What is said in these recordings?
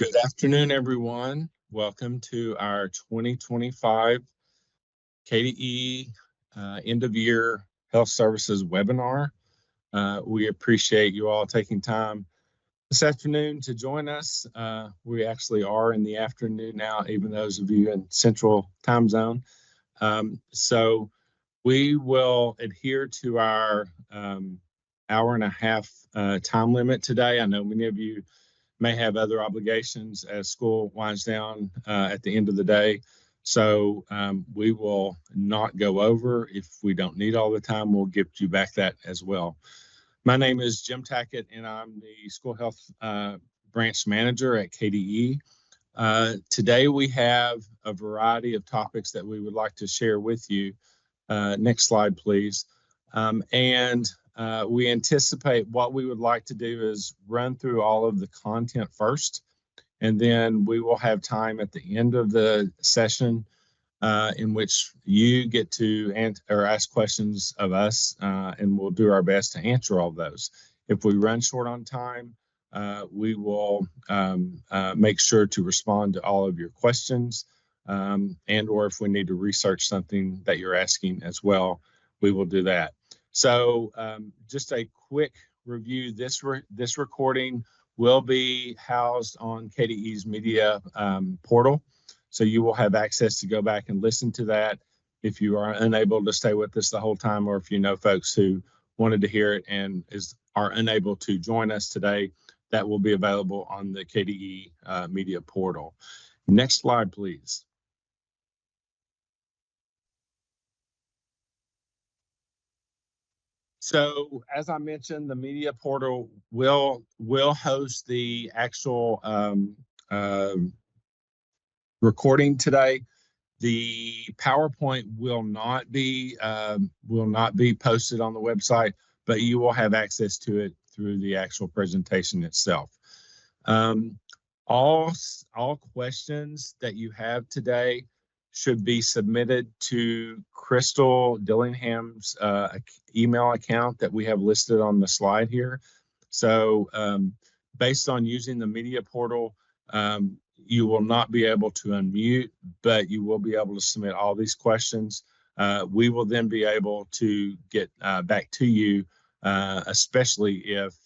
Good afternoon, everyone. Welcome to our 2025 KDE End of Year Health Services webinar. We appreciate you all taking time this afternoon to join us. We actually are in the afternoon now, even those of you in Central Time Zone. So we will adhere to our hour and a half time limit today. I know many of you may have other obligations as school winds down at the end of the day. So we will not go over. If we don't need all the time, we'll give you back that as well. My name is Jim Tackett, and I'm the School Health Branch Manager at KDE. Today we have a variety of topics that we would like to share with you. Next slide, please. We anticipate what we would like to do is run through all of the content first, and then we will have time at the end of the session in which you get to ask questions of us, and we'll do our best to answer all those. If we run short on time, we will make sure to respond to all of your questions, and or if we need to research something that you're asking as well, we will do that. So just a quick review, this recording will be housed on KDE's media portal. So you will have access to go back and listen to that if you are unable to stay with us the whole time, or if you know folks who wanted to hear it and are unable to join us today, that will be available on the KDE media portal. Next slide, please. So as I mentioned, the media portal will host the actual recording today. The PowerPoint will not be posted on the website, but you will have access to it through the actual presentation itself. All questions that you have today should be submitted to Crystal Dillingham's email account that we have listed on the slide here. So based on using the media portal, you will not be able to unmute, but you will be able to submit all these questions. We will then be able to get back to you, especially if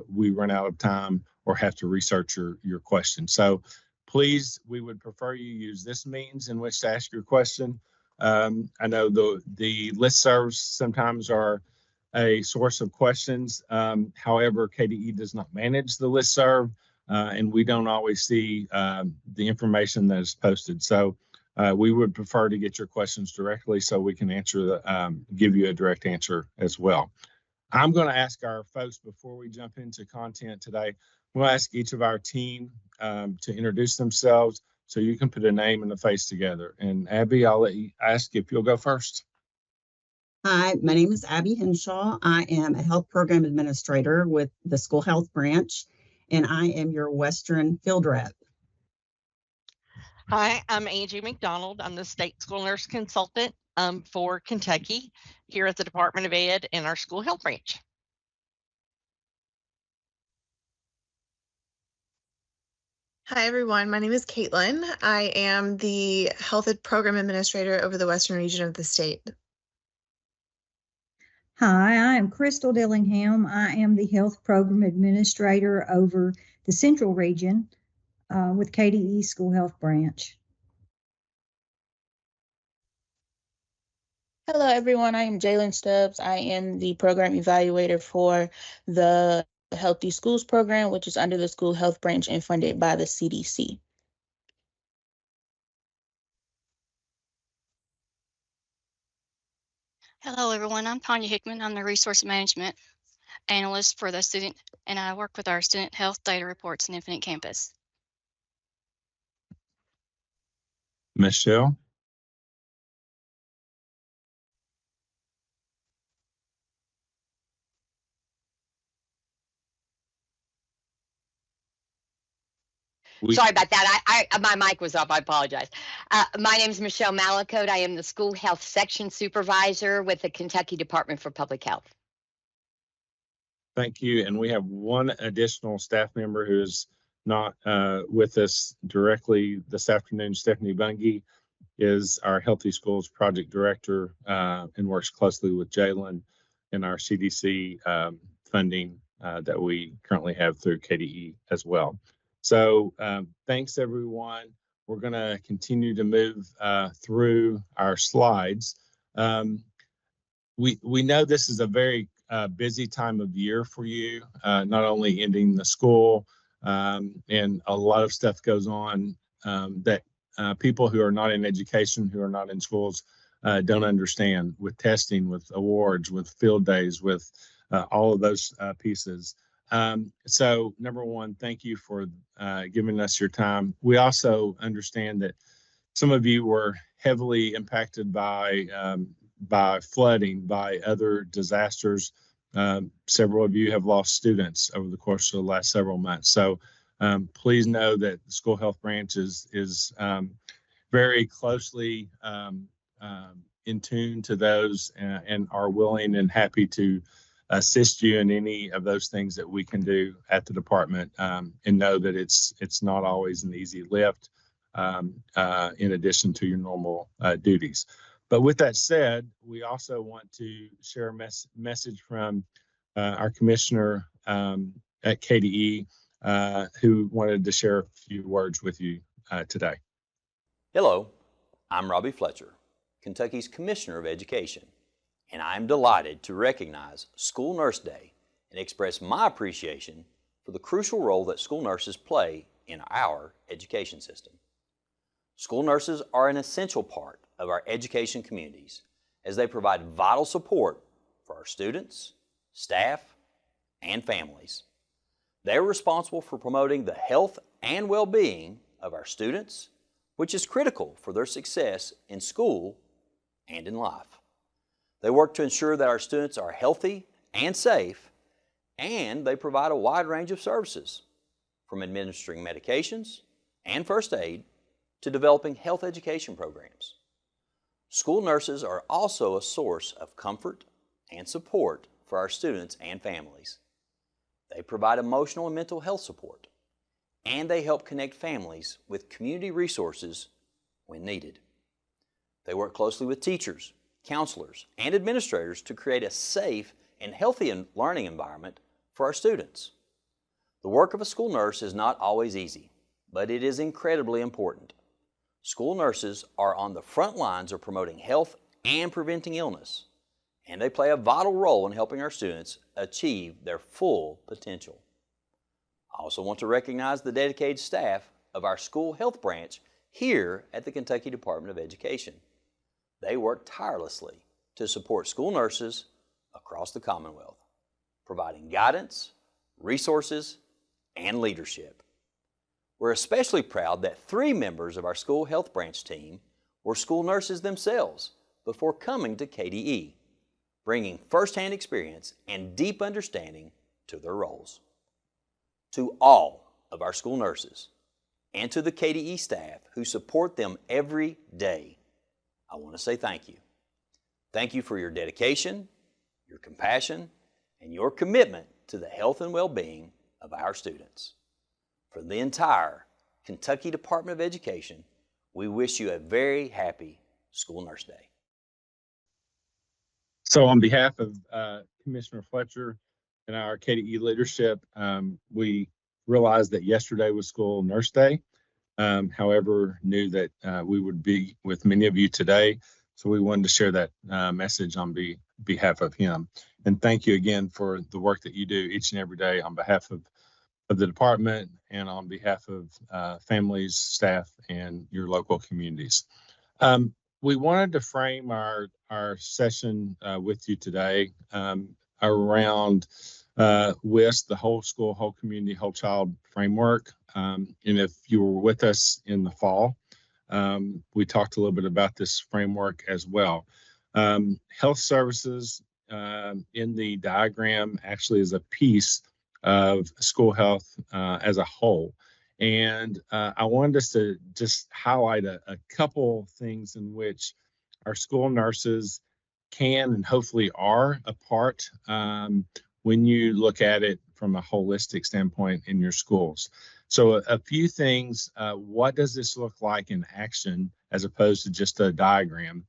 we run out of time or have to research your question. So please, we would prefer you use this means in which to ask your question. I know the listservs sometimes are a source of questions. However, KDE does not manage the listserv, and we don't always see the information that is posted. So we would prefer to get your questions directly so we can give you a direct answer as well. I'm going to ask our folks, before we jump into content today, we'll ask each of our team to introduce themselves so you can put a name and a face together. And Abby, I'll let you ask if you'll go first. Hi, my name is Abby Henshaw. I am a health program administrator with the School Health Branch, and I am your Western field rep. Hi, I'm Angie McDonald. I'm the state school nurse consultant for Kentucky here at the Department of Ed in our School Health Branch. Hi, everyone. My name is Caitlin. I am the Health Program Administrator over the Western region of the state. Hi, I am Crystal Dillingham. I am the Health Program Administrator over the Central region with KDE School Health Branch. Hello, everyone. I am Jalen Stubbs. I am the Program Evaluator for the Healthy Schools Program, which is under the School Health Branch and funded by the CDC. Hello, everyone. I'm Tanya Hickman. I'm the Resource Management Analyst for the student, and I work with our Student Health Data Reports in Infinite Campus. Michelle? Sorry about that. My mic was off. I apologize. My name is Michelle Malacote. I am the School Health Section Supervisor with the Kentucky Department for Public Health. Thank you. And we have one additional staff member who is not with us directly this afternoon, Stephanie Bungie is our Healthy Schools Project Director and works closely with Jalen in our CDC funding that we currently have through KDE as well. So thanks, everyone. We're going to continue to move through our slides. We know this is a very busy time of year for you, not only ending the school, and a lot of stuff goes on that people who are not in education, who are not in schools, don't understand, with testing, with awards, with field days, with all of those pieces. So number one, thank you for giving us your time. We also understand that some of you were heavily impacted by flooding, by other disasters. Several of you have lost students over the course of the last several months. So please know that the School Health Branch is very closely in tune to those and are willing and happy to assist you in any of those things that we can do at the department, and know that it's not always an easy lift in addition to your normal duties. But with that said, we also want to share a message from our commissioner at KDE who wanted to share a few words with you today. Hello, I'm Robbie Fletcher, Kentucky's Commissioner of Education, and I'm delighted to recognize School Nurse Day and express my appreciation for the crucial role that school nurses play in our education system. School nurses are an essential part of our education communities as they provide vital support for our students, staff, and families. They are responsible for promoting the health and well-being of our students, which is critical for their success in school and in life. They work to ensure that our students are healthy and safe, and they provide a wide range of services, from administering medications and first aid to developing health education programs. School nurses are also a source of comfort and support for our students and families. They provide emotional and mental health support, and they help connect families with community resources when needed. They work closely with teachers, counselors, and administrators to create a safe and healthy learning environment for our students. The work of a school nurse is not always easy, but it is incredibly important. School nurses are on the front lines of promoting health and preventing illness, and they play a vital role in helping our students achieve their full potential. I also want to recognize the dedicated staff of our School Health Branch here at the Kentucky Department of Education. They work tirelessly to support school nurses across the Commonwealth, providing guidance, resources, and leadership. We're especially proud that 3 members of our School Health Branch team were school nurses themselves before coming to KDE, bringing firsthand experience and deep understanding to their roles. To all of our school nurses and to the KDE staff who support them every day, I want to say thank you. Thank you for your dedication, your compassion, and your commitment to the health and well-being of our students. For the entire Kentucky Department of Education, we wish you a very happy School Nurse Day. So on behalf of Commissioner Fletcher and our KDE leadership, we realized that yesterday was School Nurse Day. However, knew that we would be with many of you today. So we wanted to share that message on behalf of him. And thank you again for the work that you do each and every day on behalf of the department and on behalf of families, staff, and your local communities. We wanted to frame our session with you today around WISC, the Whole School, Whole Community, Whole Child framework. And if you were with us in the fall, we talked a little bit about this framework as well. Health services in the diagram actually is a piece of school health as a whole. And I wanted us to just highlight a couple things in which our school nurses can and hopefully are a part when you look at it from a holistic standpoint in your schools. So a few things, what does this look like in action as opposed to just a diagram?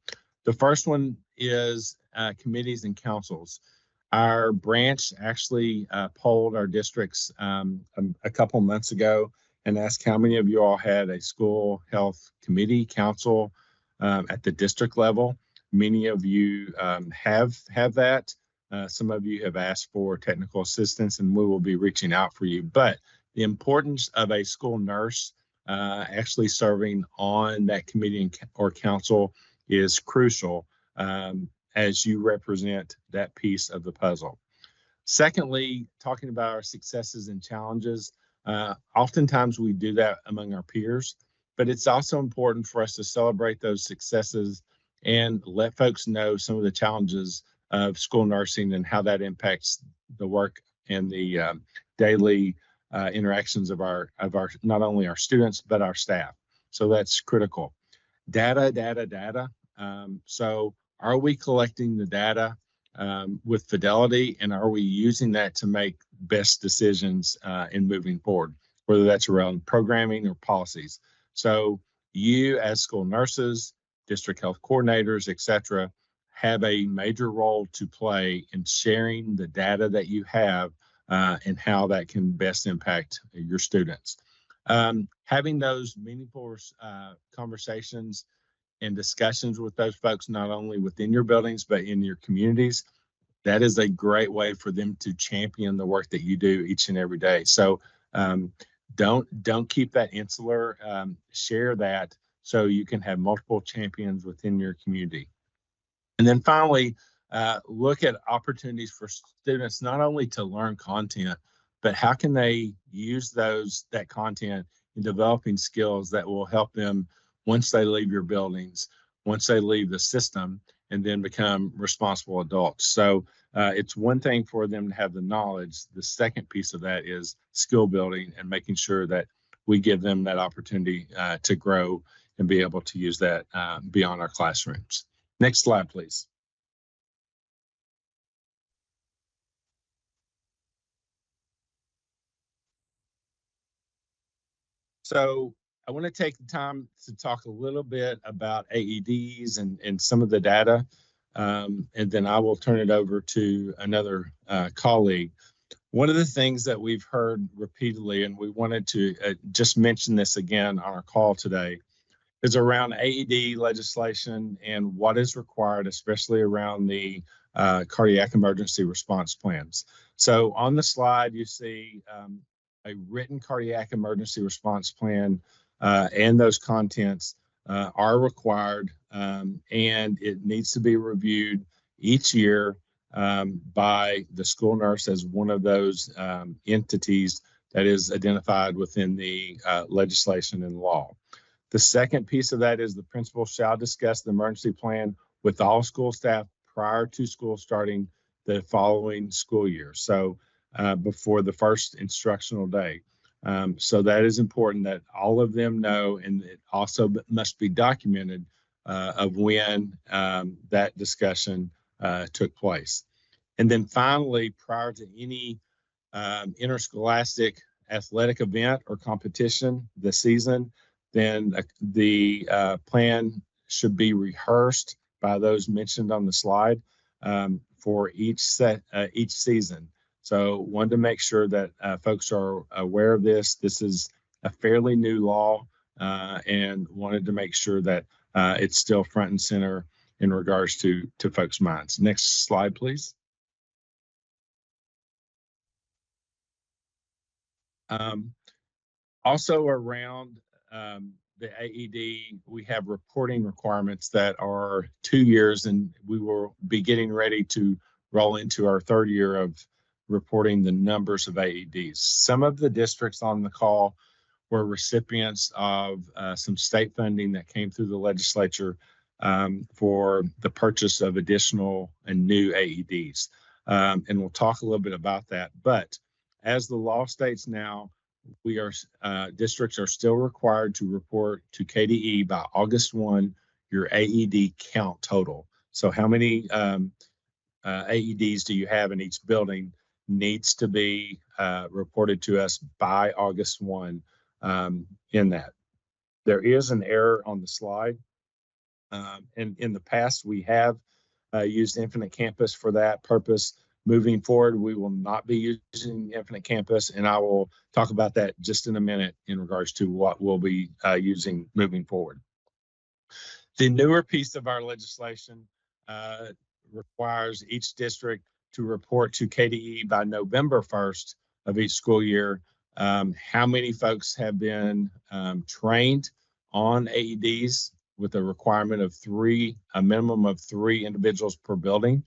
The first one is committees and councils. Our branch actually polled our districts a couple months ago and asked how many of you all had a school health committee, council at the district level. Many of you have that. Some of you have asked for technical assistance, and we will be reaching out for you. But the importance of a school nurse actually serving on that committee or council is crucial as you represent that piece of the puzzle. Secondly, talking about our successes and challenges, oftentimes we do that among our peers, but it's also important for us to celebrate those successes and let folks know some of the challenges of school nursing and how that impacts the work and the daily interactions of our not only our students but our staff. So that's critical. Data. So are we collecting the data with fidelity, and are we using that to make best decisions in moving forward, whether that's around programming or policies? So you as school nurses, district health coordinators, etc., have a major role to play in sharing the data that you have and how that can best impact your students. Having those meaningful conversations and discussions with those folks, not only within your buildings, but in your communities, that is a great way for them to champion the work that you do each and every day. So don't keep that insular, share that so you can have multiple champions within your community. And then finally, look at opportunities for students not only to learn content, but how can they use that content in developing skills that will help them once they leave your buildings, once they leave the system, and then become responsible adults. So it's one thing for them to have the knowledge. The second piece of that is skill building and making sure that we give them that opportunity to grow and be able to use that beyond our classrooms. Next slide, please. So I want to take the time to talk a little bit about AEDs and some of the data, and then I will turn it over to another colleague. One of the things that we've heard repeatedly, and we wanted to just mention this again on our call today, is around AED legislation and what is required, especially around the cardiac emergency response plans. So on the slide, you see a written cardiac emergency response plan, and those contents are required, and it needs to be reviewed each year by the school nurse as one of those entities that is identified within the legislation and law. The second piece of that is the principal shall discuss the emergency plan with all school staff prior to school starting the following school year. So before the first instructional day. So that is important that all of them know, and it also must be documented of when that discussion took place. And then finally, prior to any interscholastic athletic event or competition this season, then the plan should be rehearsed by those mentioned on the slide for each season. So wanted to make sure that folks are aware of this. This is a fairly new law, and wanted to make sure that it's still front and center in regards to folks' minds. Next slide, please. Also around the AED, we have reporting requirements that are 2 years, and we will be getting ready to roll into our third year of reporting the numbers of AEDs. Some of the districts on the call were recipients of some state funding that came through the legislature for the purchase of additional and new AEDs. And we'll talk a little bit about that. But as the law states now, districts are still required to report to KDE by August 1 your AED count total. So how many AEDs do you have in each building? needs to be reported to us by August 1 in that. There is an error on the slide. And in the past, we have used Infinite Campus for that purpose. Moving forward, we will not be using Infinite Campus, and I will talk about that just in a minute in regards to what we'll be using moving forward. The newer piece of our legislation requires each district to report to KDE by November 1st of each school year how many folks have been trained on AEDs with a requirement of a minimum of 3 individuals per building.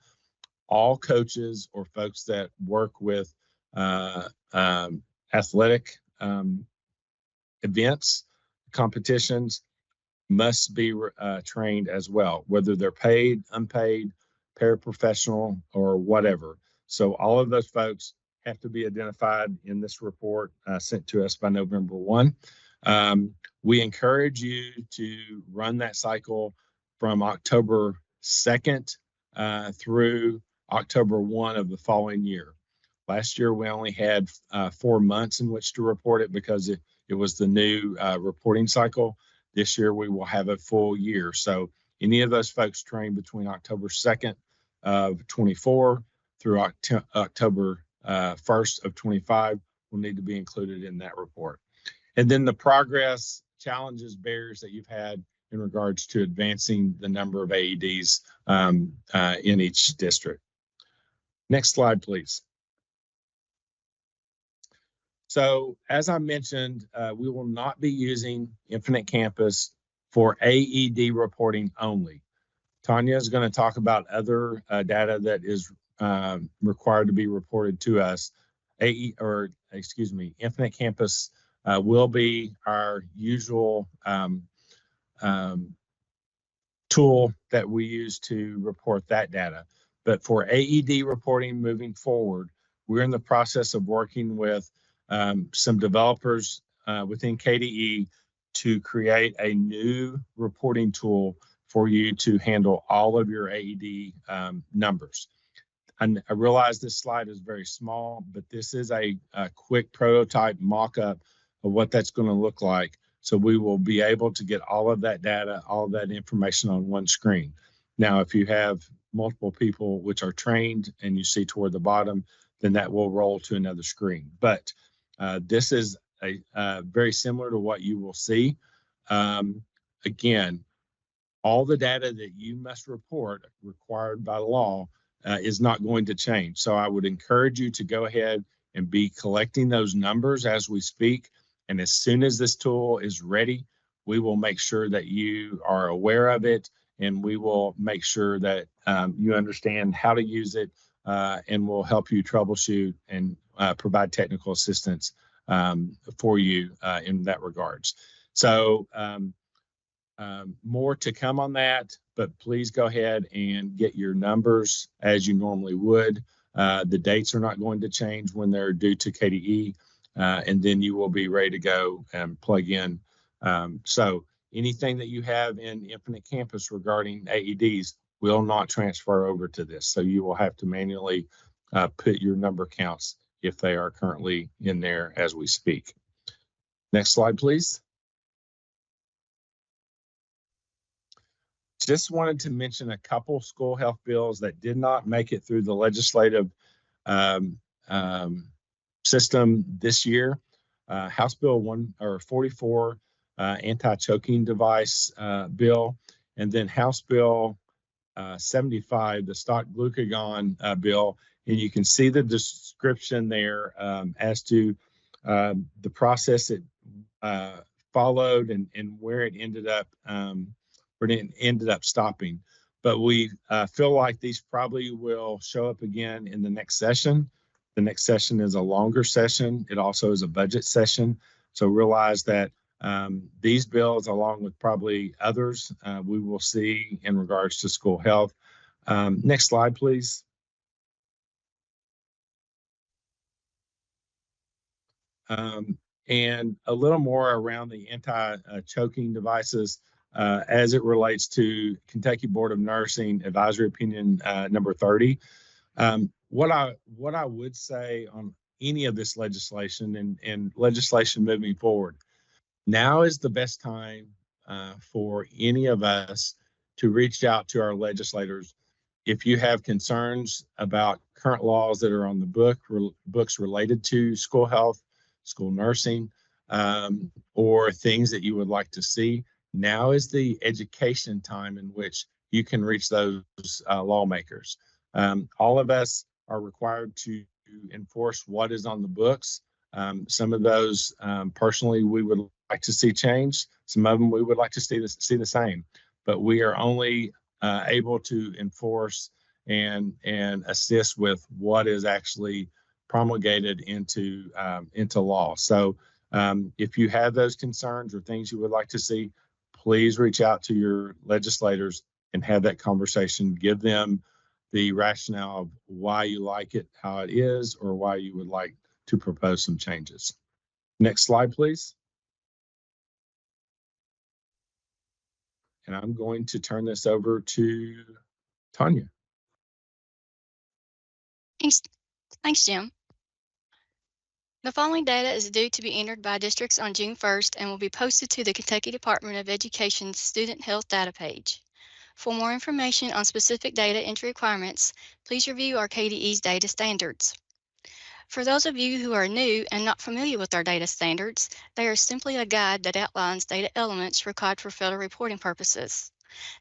All coaches or folks that work with athletic events, competitions, must be trained as well, whether they're paid, unpaid, paraprofessional, or whatever. So all of those folks have to be identified in this report sent to us by November 1. We encourage you to run that cycle from October 2nd through October 1 of the following year. Last year, we only had 4 months in which to report it because it was the new reporting cycle. This year, we will have a full year. So any of those folks trained between October 2nd of 24 through October 1st of 25 will need to be included in that report. And then the progress, challenges, barriers that you've had in regards to advancing the number of AEDs in each district. Next slide, please. So as I mentioned, we will not be using Infinite Campus for AED reporting only. Tanya is going to talk about other data that is required to be reported to us. Infinite Campus will be our usual tool that we use to report that data. But for AED reporting moving forward, we're in the process of working with some developers within KDE to create a new reporting tool for you to handle all of your AED numbers. And I realize this slide is very small, but this is a quick prototype mock-up of what that's going to look like. So we will be able to get all of that data, all of that information on one screen. Now, if you have multiple people which are trained and you see toward the bottom, then that will roll to another screen. But this is very similar to what you will see. Again, all the data that you must report required by law is not going to change. So I would encourage you to go ahead and be collecting those numbers as we speak. And as soon as this tool is ready, we will make sure that you are aware of it, and we will make sure that you understand how to use it, and we'll help you troubleshoot and provide technical assistance for you in that regards. So more to come on that, but please go ahead and get your numbers as you normally would. The dates are not going to change when they're due to KDE, and then you will be ready to go and plug in. So anything that you have in Infinite Campus regarding AEDs will not transfer over to this. So you will have to manually put your number counts if they are currently in there as we speak. Next slide, please. Just wanted to mention a couple school health bills that did not make it through the legislative system this year. House Bill 44, anti-choking device bill, and then House Bill 75, the stock glucagon bill. And you can see the description there as to the process it followed and where it ended up stopping. But we feel like these probably will show up again in the next session. The next session is a longer session. It also is a budget session. So realize that these bills, along with probably others, we will see in regards to school health. Next slide, please. And a little more around the anti-choking devices as it relates to Kentucky Board of Nursing Advisory Opinion number 30. what I would say on any of this legislation and legislation moving forward, now is the best time for any of us to reach out to our legislators. If you have concerns about current laws that are on the books related to school health, school nursing, or things that you would like to see, now is the education time in which you can reach those lawmakers. All of us are required to enforce what is on the books. Some of those, personally, we would like to see change. Some of them we would like to see the same. But we are only able to enforce and assist with what is actually promulgated into law. So if you have those concerns or things you would like to see, please reach out to your legislators and have that conversation. Give them the rationale of why you like it how it is, or why you would like to propose some changes. Next slide, please. And I'm going to turn this over to Tanya. Thanks, Jim. The following data is due to be entered by districts on June 1st and will be posted to the Kentucky Department of Education's Student Health Data page. For more information on specific data entry requirements, please review our KDE's data standards. For those of you who are new and not familiar with our data standards, they are simply a guide that outlines data elements required for federal reporting purposes.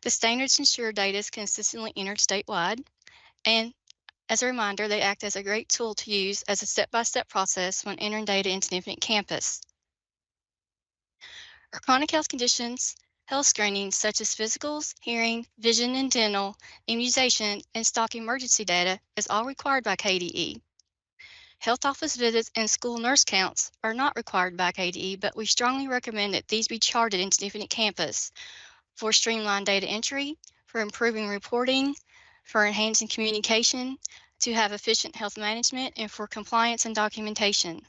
The standards ensure data is consistently entered statewide, and as a reminder, they act as a great tool to use as a step-by-step process when entering data into Infinite Campus. Our chronic health conditions, health screenings such as physicals, hearing, vision and dental, immunization, and stock emergency data is all required by KDE. Health office visits and school nurse counts are not required by KDE, but we strongly recommend that these be charted into Infinite Campus for streamlined data entry, for improving reporting, for enhancing communication, to have efficient health management, and for compliance and documentation.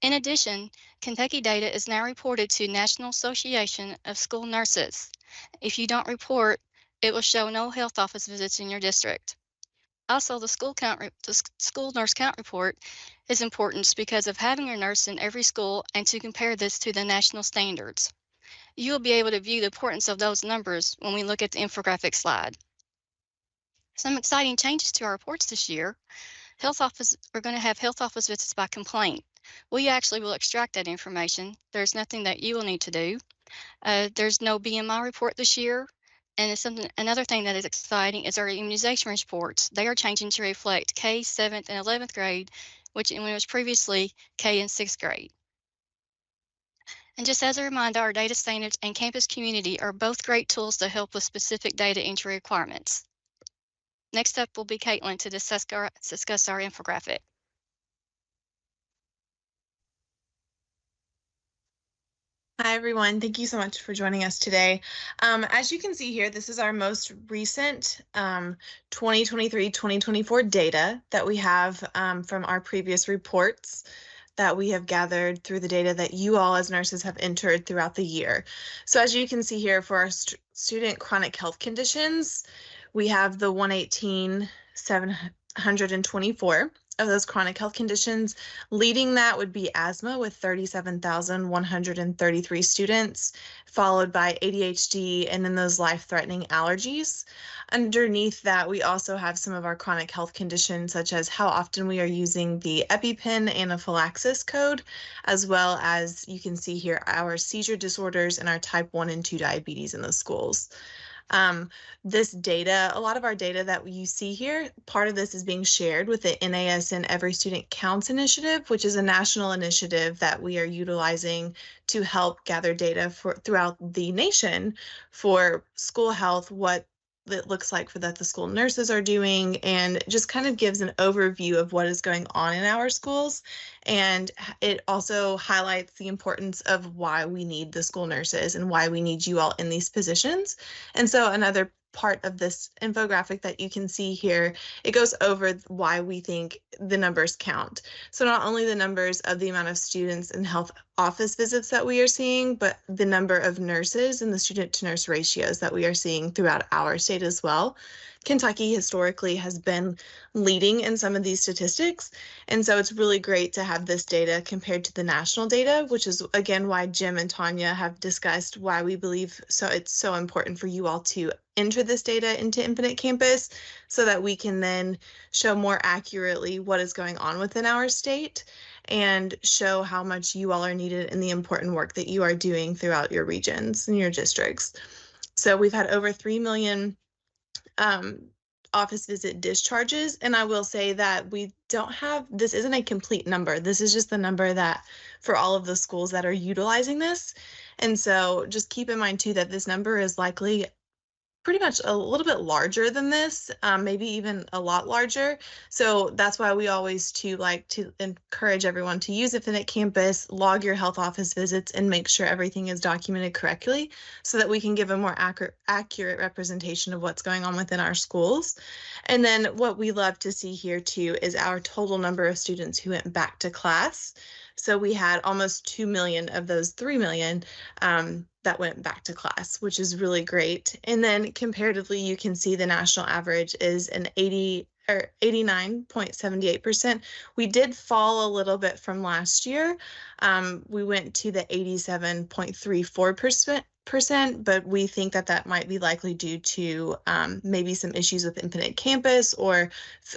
In addition, Kentucky data is now reported to National Association of School Nurses. If you don't report, it will show no health office visits in your district. Also, the school nurse count report is important because of having a nurse in every school and to compare this to the national standards. You will be able to view the importance of those numbers when we look at the infographic slide. Some exciting changes to our reports this year. We're going to have health office visits by complaint. We actually will extract that information. There's nothing that you will need to do. There's no BMI report this year. And another thing that is exciting is our immunization reports. They are changing to reflect K 7th and 11th grade, which was previously K in 6th grade. And just as a reminder, our data standards and campus community are both great tools to help with specific data entry requirements. Next up will be Caitlin to discuss our infographic. Hi, everyone. Thank you so much for joining us today. As you can see here, this is our most recent 2023-2024 data that we have from our previous reports that we have gathered through the data that you all as nurses have entered throughout the year. So as you can see here, for our student chronic health conditions, we have the 118,724 of those chronic health conditions. Leading that would be asthma with 37,133 students, followed by ADHD and then those life-threatening allergies. Underneath that, we also have some of our chronic health conditions, such as how often we are using the EpiPen anaphylaxis code, as well as you can see here our seizure disorders and our type 1 and 2 diabetes in the schools. This data, a lot of our data that you see here, part of this is being shared with the NASN Every Student Counts initiative, which is a national initiative that we are utilizing to help gather data throughout the nation for school health, what it looks like for that the school nurses are doing, and just kind of gives an overview of what is going on in our schools. And it also highlights the importance of why we need the school nurses and why we need you all in these positions. And so another part of this infographic that you can see here, it goes over why we think the numbers count. So not only the numbers of the amount of students and health office visits that we are seeing, but the number of nurses and the student to nurse ratios that we are seeing throughout our state as well. Kentucky historically has been leading in some of these statistics. And so it's really great to have this data compared to the national data, which is again why Jim and Tanya have discussed why we believe it's so important for you all to enter this data into Infinite Campus so that we can then show more accurately what is going on within our state and show how much you all are needed in the important work that you are doing throughout your regions and your districts. So we've had over 3 million office visit discharges. And I will say that we don't have, this isn't a complete number. This is just the number that for all of the schools that are utilizing this. And so just keep in mind too, that this number is likely pretty much a little bit larger than this, maybe even a lot larger. So that's why we always like to encourage everyone to use Infinite Campus, log your health office visits, and make sure everything is documented correctly so that we can give a more accurate representation of what's going on within our schools. And then what we love to see here too is our total number of students who went back to class. So we had almost 2 million of those 3 million that went back to class, which is really great. And then comparatively, you can see the national average is an 89.78%. We did fall a little bit from last year. We went to the 87.34%. But we think that might be likely due to maybe some issues with Infinite Campus or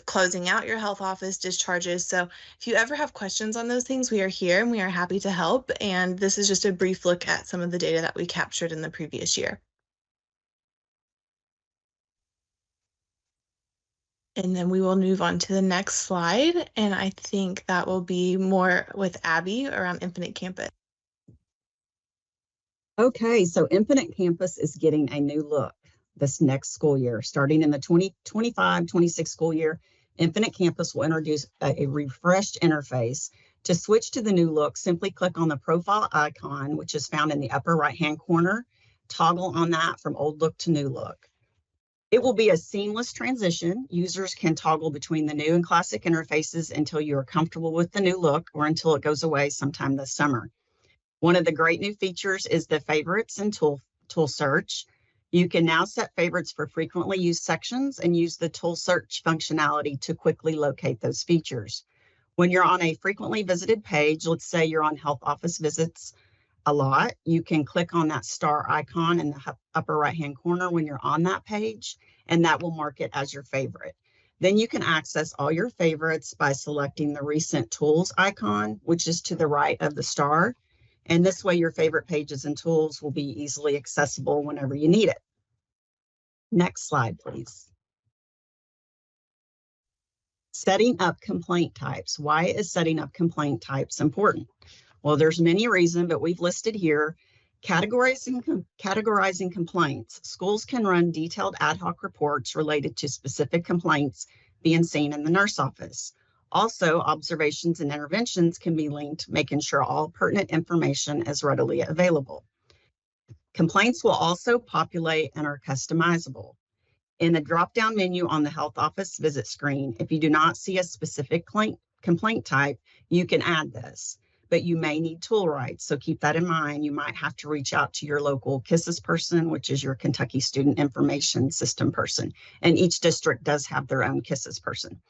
closing out your health office discharges. So if you ever have questions on those things, we are here and we are happy to help. And this is just a brief look at some of the data that we captured in the previous year. And then we will move on to the next slide. And I think that will be more with Abby around Infinite Campus. Okay, so Infinite Campus is getting a new look this next school year. Starting in the 2025-26 school year, Infinite Campus will introduce a refreshed interface. To switch to the new look, simply click on the profile icon, which is found in the upper right-hand corner. Toggle on that from old look to new look. It will be a seamless transition. Users can toggle between the new and classic interfaces until you are comfortable with the new look or until it goes away sometime this summer. One of the great new features is the favorites and tool search. You can now set favorites for frequently used sections and use the tool search functionality to quickly locate those features. When you're on a frequently visited page, let's say you're on health office visits a lot, you can click on that star icon in the upper right-hand corner when you're on that page, and that will mark it as your favorite. Then you can access all your favorites by selecting the recent tools icon, which is to the right of the star. And this way your favorite pages and tools will be easily accessible whenever you need it. Next slide, please. Setting up complaint types. Why is setting up complaint types important? Well, there's many reasons, but we've listed here categorizing complaints. Schools can run detailed ad hoc reports related to specific complaints being seen in the nurse office. Also, observations and interventions can be linked, making sure all pertinent information is readily available. Complaints will also populate and are customizable. In the drop-down menu on the health office visit screen, if you do not see a specific complaint type, you can add this, but you may need tool rights. So keep that in mind. You might have to reach out to your local KISS person, which is your Kentucky Student Information System person. And each district does have their own KISS person.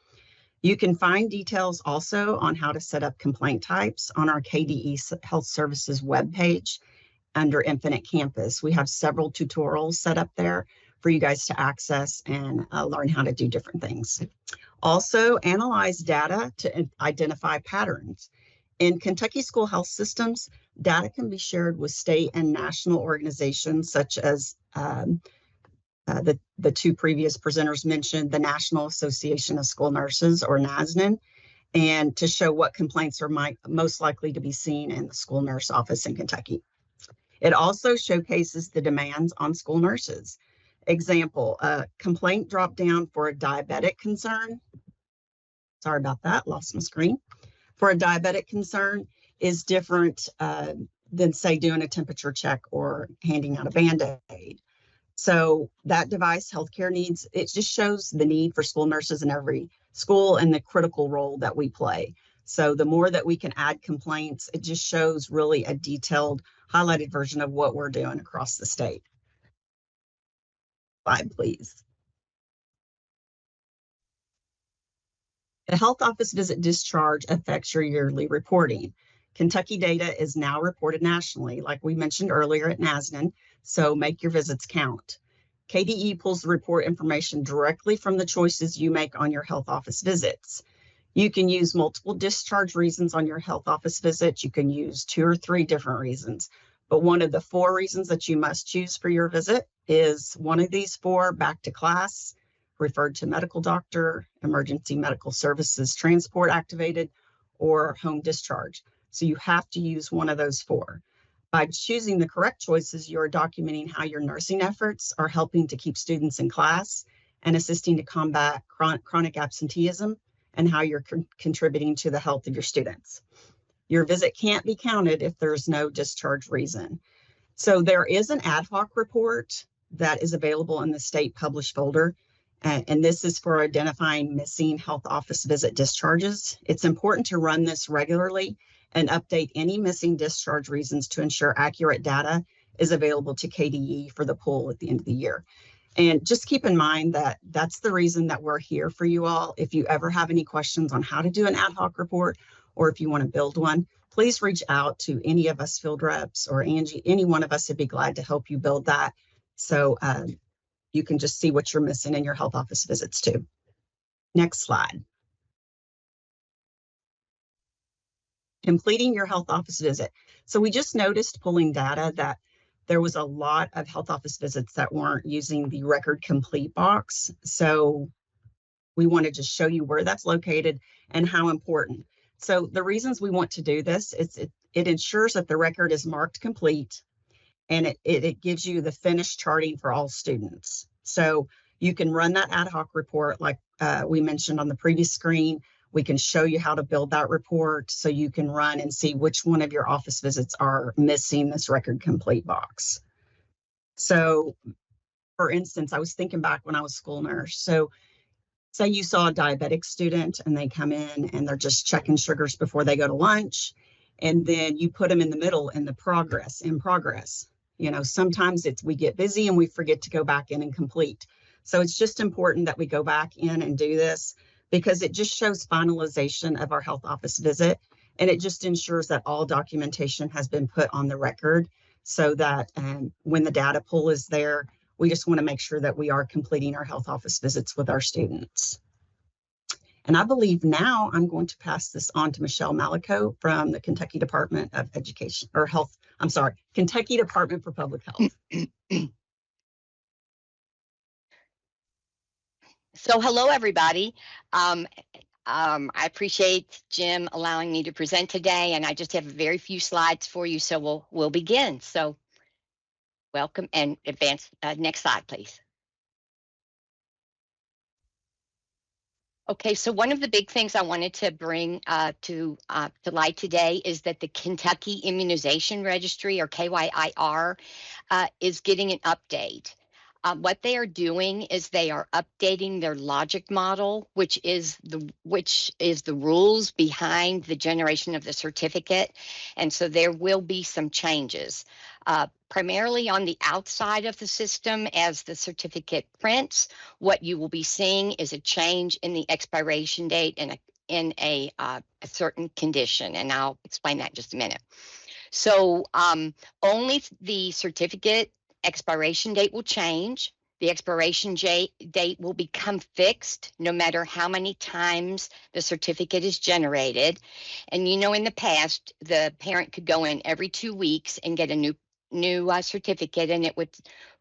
You can find details also on how to set up complaint types on our KDE Health Services webpage under Infinite Campus. We have several tutorials set up there for you guys to access and learn how to do different things. Also, analyze data to identify patterns. In Kentucky school health systems, data can be shared with state and national organizations such as the two previous presenters mentioned, the National Association of School Nurses, or NASNN, and to show what complaints are most likely to be seen in the school nurse office in Kentucky. It also showcases the demands on school nurses. Example, a complaint drop down for a diabetic concern. Sorry about that, lost my screen. For a diabetic concern is different than say doing a temperature check or handing out a Band-Aid. So that device healthcare needs, it just shows the need for school nurses in every school and the critical role that we play. So the more that we can add complaints, it just shows really a detailed highlighted version of what we're doing across the state. Slide, please. The health office visit discharge affects your yearly reporting. Kentucky data is now reported nationally, like we mentioned earlier at NASDN, so make your visits count. KDE pulls the report information directly from the choices you make on your health office visits. You can use multiple discharge reasons on your health office visit. You can use 2 or 3 different reasons, but one of the 4 reasons that you must choose for your visit is one of these 4: back to class, referred to medical doctor, emergency medical services transport activated, or home discharge. So you have to use one of those 4. By choosing the correct choices, you're documenting how your nursing efforts are helping to keep students in class and assisting to combat chronic absenteeism, and how you're contributing to the health of your students. Your visit can't be counted if there's no discharge reason. So there is an ad hoc report that is available in the state published folder, and this is for identifying missing health office visit discharges. It's important to run this regularly and update any missing discharge reasons to ensure accurate data is available to KDE for the pool at the end of the year. And just keep in mind that that's the reason that we're here for you all. If you ever have any questions on how to do an ad hoc report, or if you want to build one, please reach out to any of us field reps or Angie. Any one of us would be glad to help you build that, so you can just see what you're missing in your health office visits too. Next slide. Completing your health office visit. So we just noticed, pulling data, that there was a lot of health office visits that weren't using the record complete box. So we wanted to show you where that's located and how important. So the reasons we want to do this is it ensures that the record is marked complete, and it gives you the finished charting for all students. So you can run that ad hoc report like we mentioned on the previous screen. We can show you how to build that report so you can run and see which one of your office visits are missing this record complete box. So for instance, I was thinking back when I was school nurse. So say you saw a diabetic student and they come in and they're just checking sugars before they go to lunch, and then you put them in the middle in progress. You know, sometimes we get busy and we forget to go back in and complete. So it's just important that we go back in and do this, because it just shows finalization of our health office visit, and it just ensures that all documentation has been put on the record, so that when the data pool is there, we just want to make sure that we are completing our health office visits with our students. And I believe now I'm going to pass this on to Michelle Malico from the Kentucky Department of Education, or Health, I'm sorry, Kentucky Department for Public Health. So hello, everybody. I appreciate Jim allowing me to present today, and I just have very few slides for you, so we'll begin. So welcome, and advance. Next slide, please. Okay, so one of the big things I wanted to bring to light today is that the Kentucky Immunization Registry, or KYIR, is getting an update. What they are doing is they are updating their logic model, which is the rules behind the generation of the certificate, and so there will be some changes. Primarily on the outside of the system, as the certificate prints, what you will be seeing is a change in the expiration date in a certain condition, and I'll explain that in just a minute. So only the certificate expiration date will change. The expiration date will become fixed no matter how many times the certificate is generated. And you know, in the past, the parent could go in every 2 weeks and get a new certificate, and it would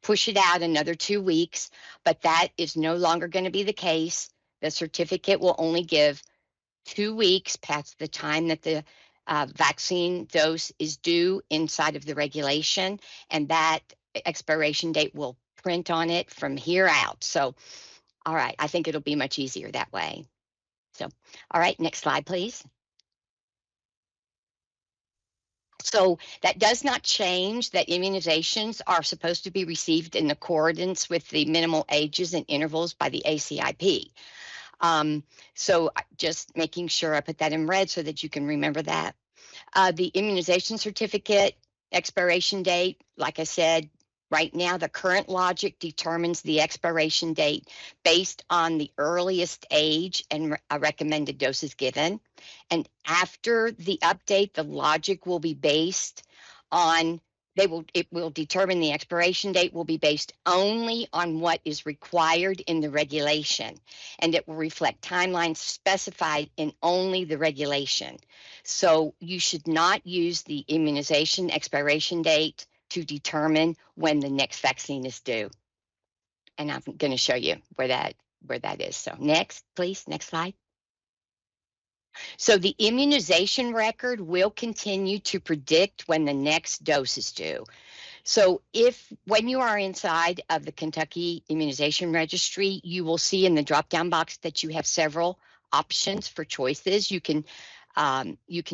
push it out another 2 weeks, but that is no longer going to be the case. The certificate will only give 2 weeks past the time that the vaccine dose is due inside of the regulation, and that expiration date will print on it from here out. So, all right, I think it'll be much easier that way. So, all right, next slide, please. So that does not change that immunizations are supposed to be received in accordance with the minimal ages and intervals by the ACIP. So just making sure I put that in red so that you can remember that. The immunization certificate expiration date, like I said, Right now, the current logic determines the expiration date based on the earliest age and recommended doses given. And after the update, the logic will be based on, it will determine the expiration date will be based only on what is required in the regulation. And it will reflect timelines specified in only the regulation. So you should not use the immunization expiration date to determine when the next vaccine is due. And I'm going to show you where that is. So next, please, next slide. So the immunization record will continue to predict when the next dose is due. So when you are inside of the Kentucky Immunization Registry, you will see in the drop-down box that you have several options for choices. You can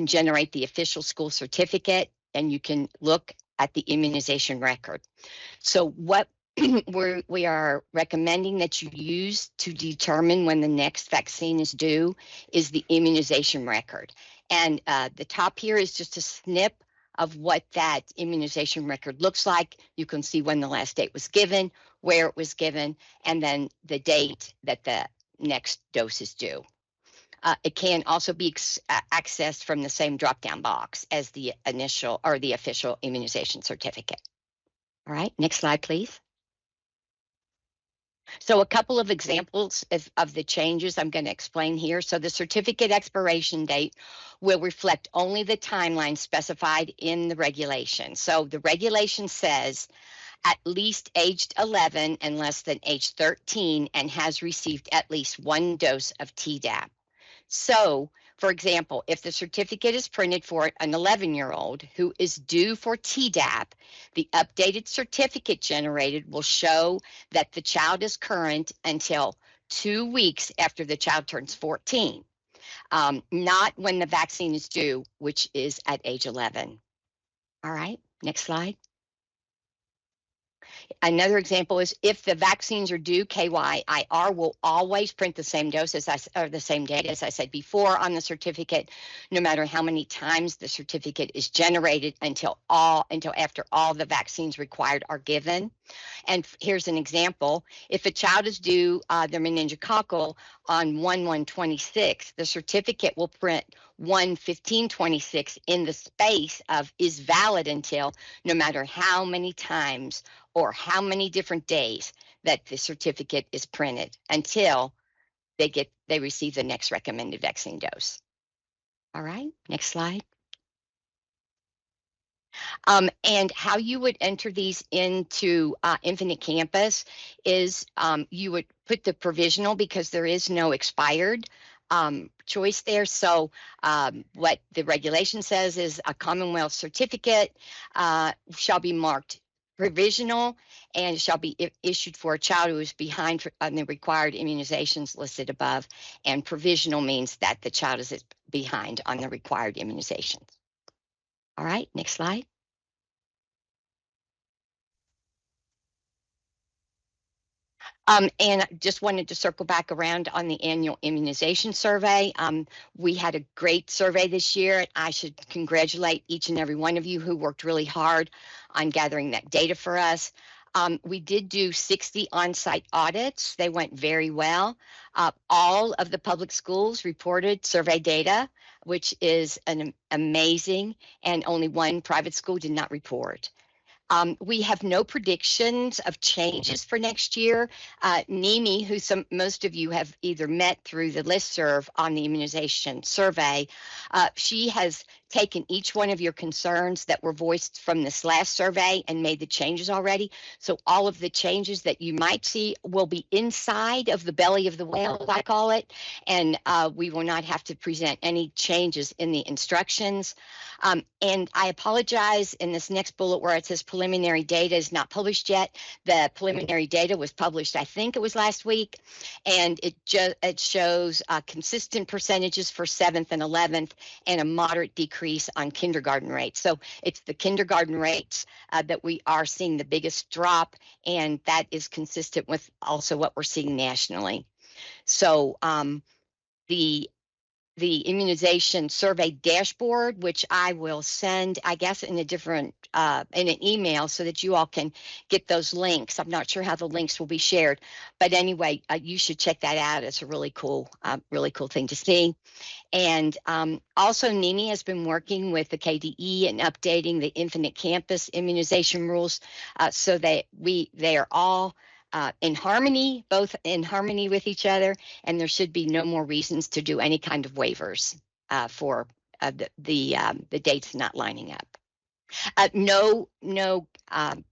generate the official school certificate, and you can look at the immunization record. So what we are recommending that you use to determine when the next vaccine is due is the immunization record. And the top here is just a snip of what that immunization record looks like. You can see when the last date was given, where it was given, and then the date that the next dose is due. It can also be accessed from the same drop-down box as the initial or the official immunization certificate. All right, next slide, please. So a couple of examples of the changes I'm going to explain here. So the certificate expiration date will reflect only the timeline specified in the regulation. So the regulation says at least aged 11 and less than age 13 and has received at least one dose of Tdap. So, for example, if the certificate is printed for an 11-year-old who is due for Tdap, the updated certificate generated will show that the child is current until 2 weeks after the child turns 14, not when the vaccine is due, which is at age 11. All right, next slide. Another example is if the vaccines are due, KYIR will always print the same dose or the same date as I said before on the certificate, no matter how many times the certificate is generated until after all the vaccines required are given. And here's an example. If a child is due their meningococcal on 1/1/26, the certificate will print 1/15/26 in the space of is valid until, no matter how many times or how many different days that the certificate is printed, until they receive the next recommended vaccine dose. All right, next slide. And how you would enter these into Infinite Campus is you would put the provisional, because there is no expired choice there. So what the regulation says is a Commonwealth certificate shall be marked provisional and shall be issued for a child who is behind on the required immunizations listed above. And provisional means that the child is behind on the required immunizations. All right, next slide. And just wanted to circle back around on the annual immunization survey. We had a great survey this year. I should congratulate each and every one of you who worked really hard on gathering that data for us. We did do 60 on-site audits. They went very well. All of the public schools reported survey data, which is amazing, and only one private school did not report. We have no predictions of changes for next year. Nimi, who most of you have either met through the listserv on the immunization survey, she has taken each one of your concerns that were voiced from this last survey and made the changes already. So all of the changes that you might see will be inside of the belly of the whale, as I call it, and we will not have to present any changes in the instructions. And I apologize, in this next bullet where it says preliminary data is not published yet. The preliminary data was published, I think it was last week, and it shows consistent percentages for 7th and 11th and a moderate decrease on kindergarten rates. So it's the kindergarten rates that we are seeing the biggest drop, and that is consistent with also what we're seeing nationally. So the the immunization survey dashboard, which I will send, I guess, in a different, in an email so that you all can get those links. I'm not sure how the links will be shared, but anyway, you should check that out. It's a really cool thing to see. And also NIMI has been working with the KDE and updating the Infinite Campus immunization rules so that they are all in harmony, both in harmony with each other, and there should be no more reasons to do any kind of waivers for the dates not lining up. No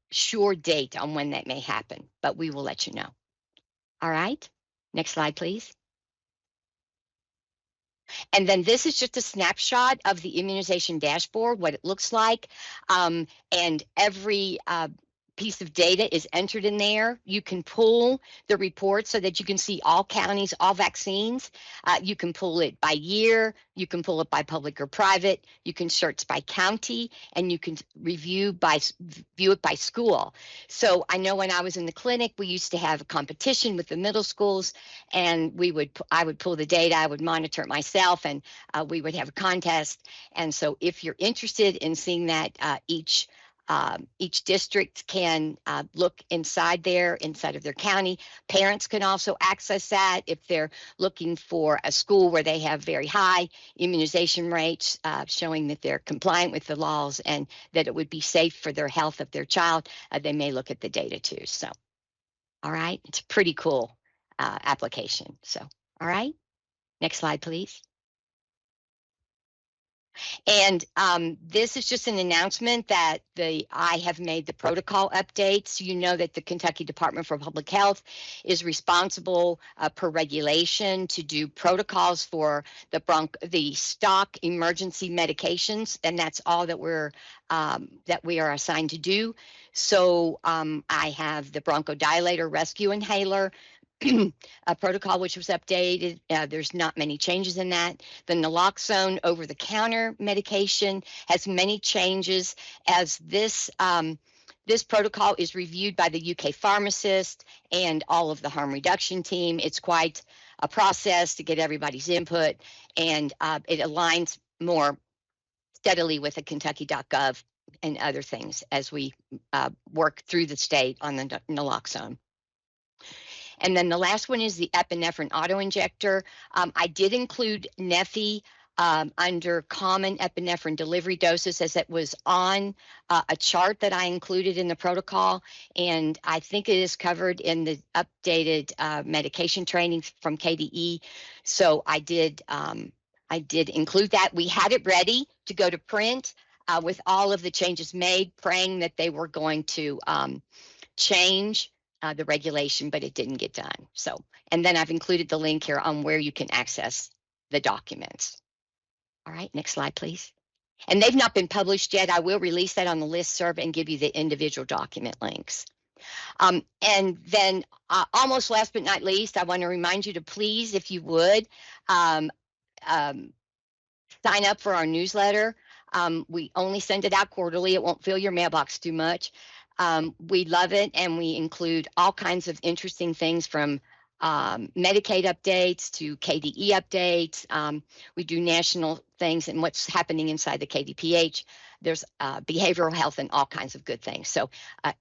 sure date on when that may happen, but we will let you know. All right, next slide, please. And then this is just a snapshot of the immunization dashboard, what it looks like. And every piece of data is entered in there. You can pull the report so that you can see all counties, all vaccines. You can pull it by year. You can pull it by public or private. You can search by county, and you can view it by school. So I know when I was in the clinic, we used to have a competition with the middle schools, and I would pull the data, I would monitor it myself, and we would have a contest. And so if you're interested in seeing that, each district can look inside of their county. Parents can also access that if they're looking for a school where they have very high immunization rates, showing that they're compliant with the laws and that it would be safe for their health of their child. They may look at the data too. So, all right, it's a pretty cool application. So, all right, next slide, please. And this is just an announcement that I have made the protocol updates. You know that the Kentucky Department for Public Health is responsible per regulation to do protocols for the stock emergency medications, and that's all that we are assigned to do. So I have the bronchodilator rescue inhaler, a protocol which was updated. There's not many changes in that. The naloxone over-the-counter medication has many changes, as this protocol is reviewed by the UK pharmacist and all of the harm reduction team. It's quite a process to get everybody's input, and it aligns more steadily with the Kentucky.gov and other things as we work through the state on the naloxone. And then the last one is the epinephrine autoinjector. I did include Neffy under common epinephrine delivery doses, as it was on a chart that I included in the protocol. And I think it is covered in the updated medication training from KDE. So I did include that. We had it ready to go to print with all of the changes made, praying that they were going to change the regulation, but it didn't get done. So, and then I've included the link here on where you can access the documents. All right, next slide, please. And they've not been published yet. I will release that on the listserv and give you the individual document links. And then almost last but not least, I want to remind you to please, if you would, sign up for our newsletter. We only send it out quarterly. It won't fill your mailbox too much. We love it, and we include all kinds of interesting things from Medicaid updates to KDE updates. We do national things and what's happening inside the KDPH. There's behavioral health and all kinds of good things. So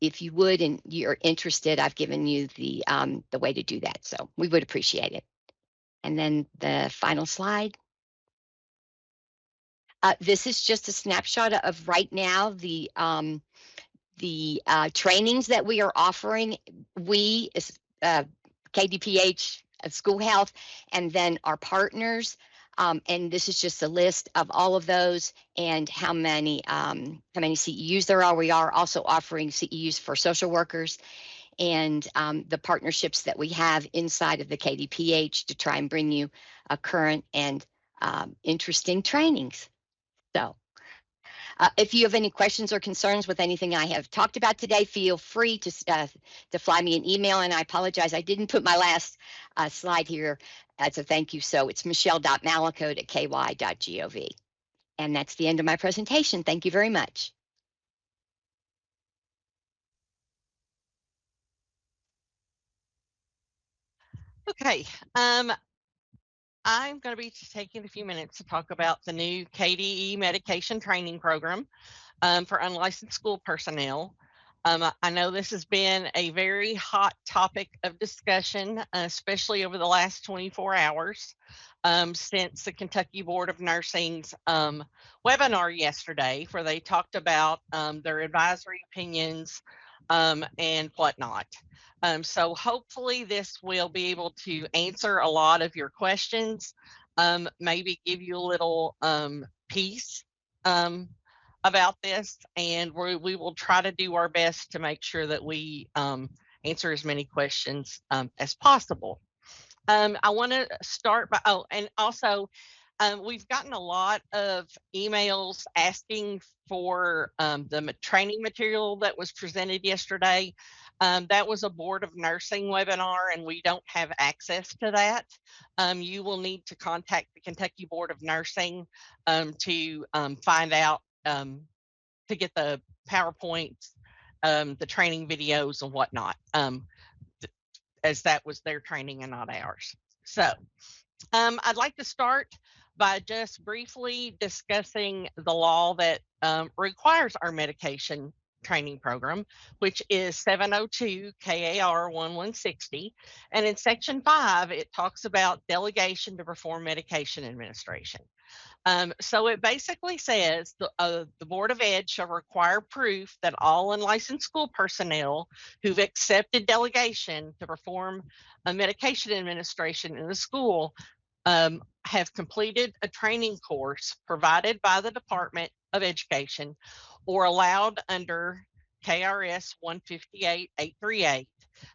if you would and you're interested, I've given you the way to do that. So we would appreciate it. And then the final slide. This is just a snapshot of right now the trainings that we are offering. We, KDPH, School Health, and then our partners. And this is just a list of all of those and how many CEUs there are. We are also offering CEUs for social workers, and the partnerships that we have inside of the KDPH to try and bring you current and interesting trainings. So if you have any questions or concerns with anything I have talked about today, feel free to fly me an email. And I apologize, I didn't put my last slide here as a thank you. So it's michelle.mallicoat@ky.gov. And that's the end of my presentation. Thank you very much. Okay. I'm going to be taking a few minutes to talk about the new KDE medication training program for unlicensed school personnel. I know this has been a very hot topic of discussion, especially over the last 24 hours since the Kentucky Board of Nursing's webinar yesterday, where they talked about their advisory opinions and whatnot. So hopefully this will be able to answer a lot of your questions, maybe give you a little piece about this, and we will try to do our best to make sure that we answer as many questions as possible. I want to start by, and also we've gotten a lot of emails asking for the training material that was presented yesterday. That was a Board of Nursing webinar, and we don't have access to that. You will need to contact the Kentucky Board of Nursing to find out, to get the PowerPoints, the training videos and whatnot, as that was their training and not ours. So I'd like to start by just briefly discussing the law that requires our medication training program, which is 702 KAR 1160. And in section 5, it talks about delegation to perform medication administration. So it basically says the Board of Ed shall require proof that all unlicensed school personnel who've accepted delegation to perform a medication administration in the school have completed a training course provided by the Department of Education or allowed under KRS 158838.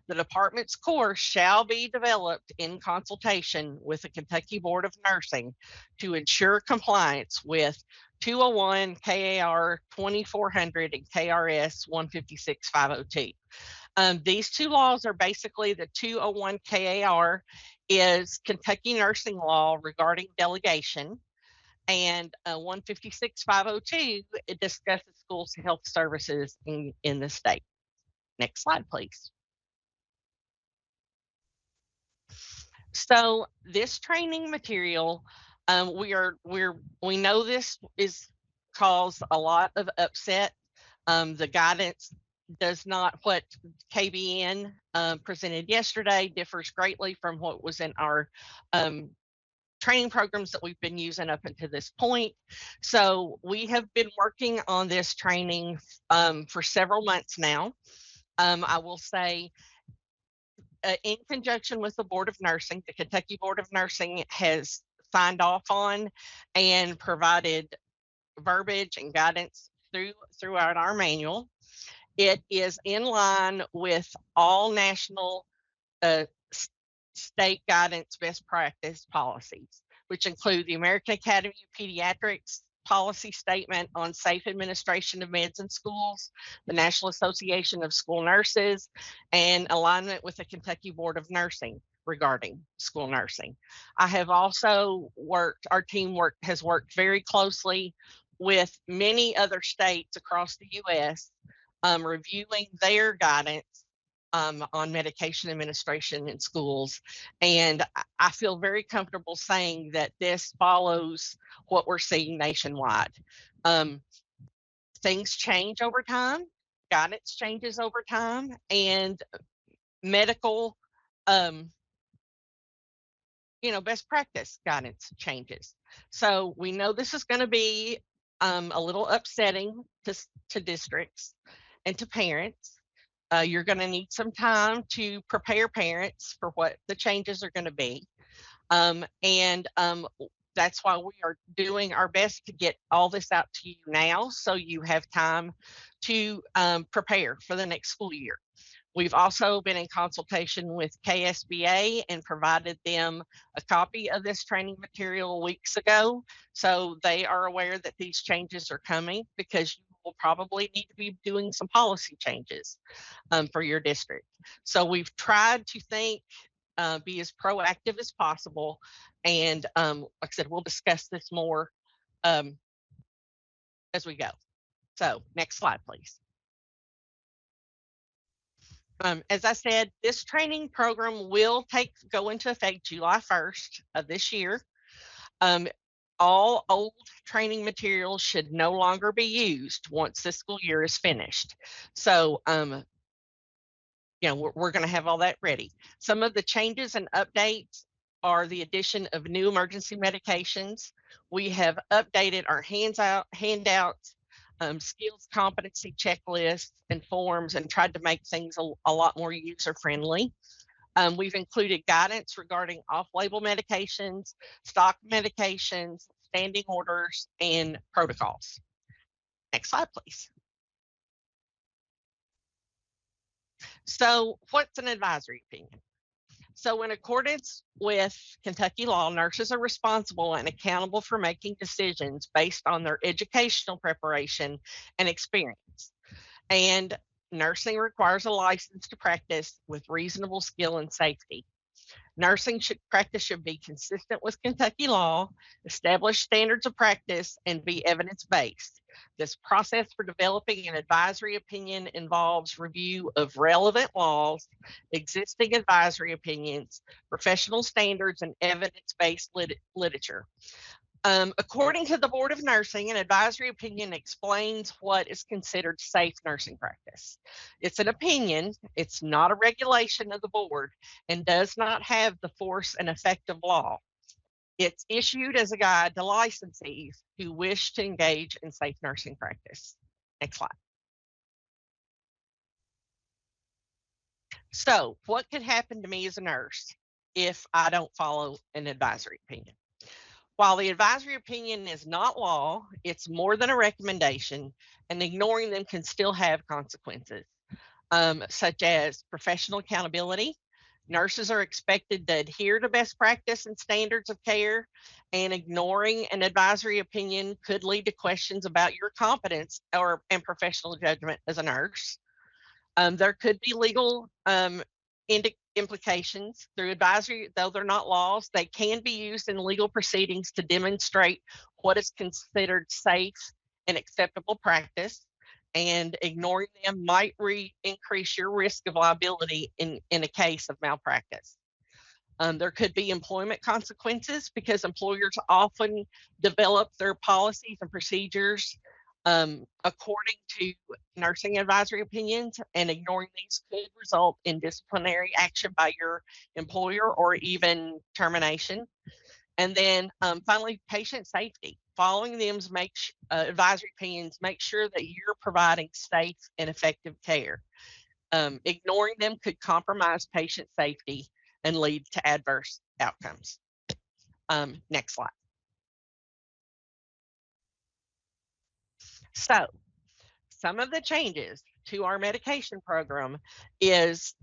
The department's course shall be developed in consultation with the Kentucky Board of Nursing to ensure compliance with 201 KAR 2400 and KRS 156502. These two laws are basically the 201 KAR is Kentucky nursing law regarding delegation, and 156502, it discusses schools health services in the state. Next slide, please. So this training material, we know this is caused a lot of upset. The guidance does not, what KBN presented yesterday differs greatly from what was in our training programs that we've been using up until this point. So we have been working on this training for several months now. I will say, in conjunction with the Board of Nursing, the Kentucky Board of Nursing has signed off on and provided verbiage and guidance throughout our manual. It is in line with all national state guidance best practice policies, which include the American Academy of Pediatrics policy statement on safe administration of meds in schools, the National Association of School Nurses, and alignment with the Kentucky Board of Nursing regarding school nursing. I have also our team has worked very closely with many other states across the U.S. Reviewing their guidance on medication administration in schools. And I feel very comfortable saying that this follows what we're seeing nationwide. Things change over time, guidance changes over time, and medical, best practice guidance changes. So we know this is going to be a little upsetting to districts and to parents. You're going to need some time to prepare parents for what the changes are going to be. And that's why we are doing our best to get all this out to you now, so you have time to prepare for the next school year. We've also been in consultation with KSBA and provided them a copy of this training material weeks ago. So they are aware that these changes are coming, because you will probably need to be doing some policy changes for your district. So we've tried to be as proactive as possible. And like I said, we'll discuss this more as we go. So next slide, please. As I said, this training program will go into effect July 1st of this year. All old training materials should no longer be used once this school year is finished. So, we're going to have all that ready. Some of the changes and updates are the addition of new emergency medications. We have updated our handouts, skills competency checklists and forms, and tried to make things a lot more user friendly. We've included guidance regarding off-label medications, stock medications, standing orders, and protocols. Next slide, please. So what's an advisory opinion? So in accordance with Kentucky law, nurses are responsible and accountable for making decisions based on their educational preparation and experience. And nursing requires a license to practice with reasonable skill and safety. Nursing practice should be consistent with Kentucky law, establish standards of practice, and be evidence-based. This process for developing an advisory opinion involves review of relevant laws, existing advisory opinions, professional standards, and evidence-based literature. According to the Board of Nursing, an advisory opinion explains what is considered safe nursing practice. It's an opinion, it's not a regulation of the board, and does not have the force and effect of law. It's issued as a guide to licensees who wish to engage in safe nursing practice. Next slide. So, what could happen to me as a nurse if I don't follow an advisory opinion? While the advisory opinion is not law, it's more than a recommendation, and ignoring them can still have consequences, such as professional accountability. Nurses are expected to adhere to best practice and standards of care, and ignoring an advisory opinion could lead to questions about your competence and professional judgment as a nurse. There could be legal implications through advisory, though they're not laws. They can be used in legal proceedings to demonstrate what is considered safe and acceptable practice, and ignoring them might increase your risk of liability in a case of malpractice. There could be employment consequences because employers often develop their policies and procedures according to nursing advisory opinions, and ignoring these could result in disciplinary action by your employer or even termination. And then finally, patient safety. Following them advisory opinions, make sure that you're providing safe and effective care. Ignoring them could compromise patient safety and lead to adverse outcomes. Next slide. So, some of the changes to our medication program is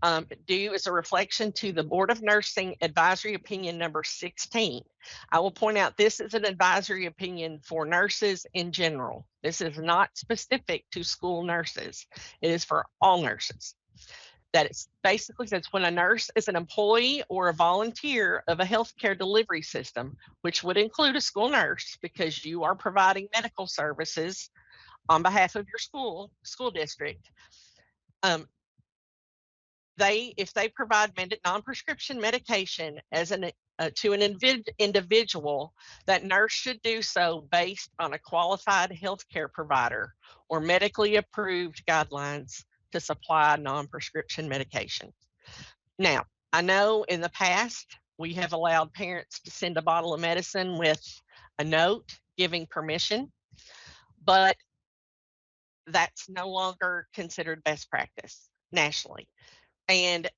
due as a reflection to the Board of Nursing Advisory Opinion number 16. I will point out this is an advisory opinion for nurses in general. This is not specific to school nurses. It is for all nurses. That it basically says when a nurse is an employee or a volunteer of a healthcare delivery system, which would include a school nurse because you are providing medical services on behalf of your school district, if they provide non-prescription medication as to an individual, that nurse should do so based on a qualified healthcare provider or medically approved guidelines to supply non-prescription medication. Now, I know in the past we have allowed parents to send a bottle of medicine with a note giving permission, but that's no longer considered best practice nationally. And,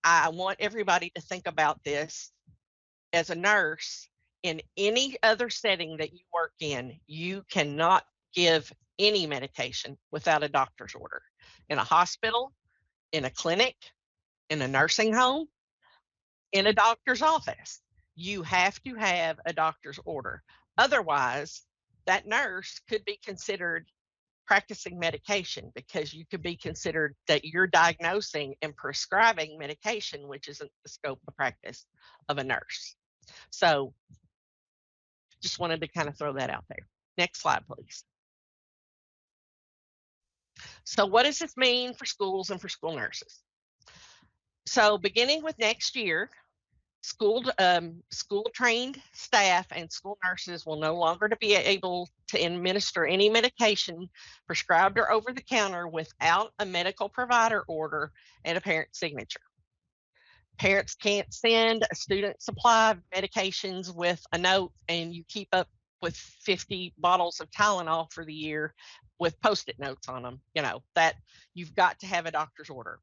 I want everybody to think about this. As a nurse, in any other setting that you work in, you cannot give any medication without a doctor's order. In a hospital, in a clinic, in a nursing home, in a doctor's office, you have to have a doctor's order. Otherwise, that nurse could be considered practicing medication, because you could be considered that you're diagnosing and prescribing medication, which isn't the scope of practice of a nurse. So just wanted to kind of throw that out there. Next slide, please. So what does this mean for schools and for school nurses? So beginning with next year, school trained staff and school nurses will no longer be able to administer any medication prescribed or over the counter without a medical provider order and a parent signature. Parents can't send a student supply of medications with a note and you keep up with 50 bottles of Tylenol for the year with Post-it notes on them. You know, that you've got to have a doctor's order.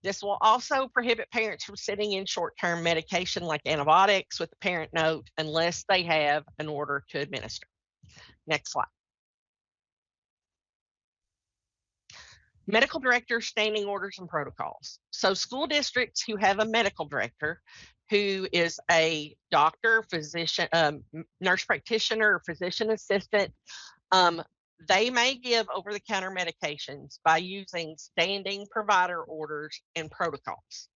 This will also prohibit parents from sending in short-term medication like antibiotics with a parent note unless they have an order to administer. Next slide. Medical director standing orders and protocols. So school districts who have a medical director who is a doctor, physician, nurse practitioner, or physician assistant, they may give over-the-counter medications by using standing provider orders and protocols.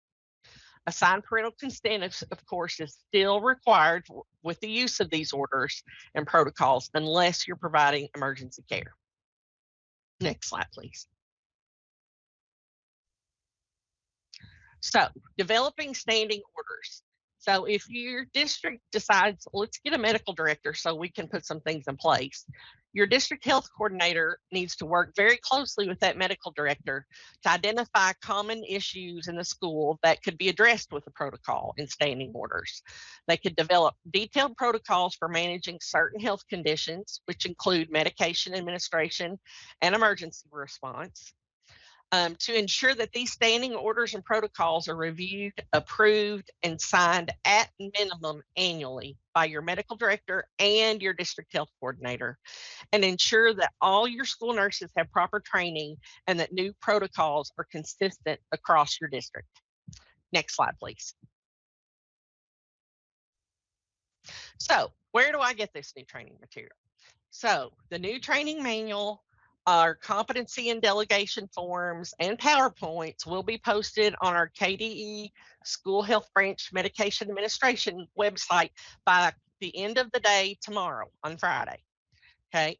Assigned parental consent, of course, is still required with the use of these orders and protocols unless you're providing emergency care. Next slide, please. So, developing standing orders. So if your district decides, let's get a medical director so we can put some things in place, your district health coordinator needs to work very closely with that medical director to identify common issues in the school that could be addressed with a protocol and standing orders. They could develop detailed protocols for managing certain health conditions, which include medication administration and emergency response. To ensure that these standing orders and protocols are reviewed, approved, and signed at minimum annually by your medical director and your district health coordinator, and ensure that all your school nurses have proper training and that new protocols are consistent across your district. Next slide, please. So, where do I get this new training material? So, the new training manual, our competency and delegation forms and PowerPoints will be posted on our KDE School Health Branch Medication Administration website by the end of the day tomorrow on Friday. Okay.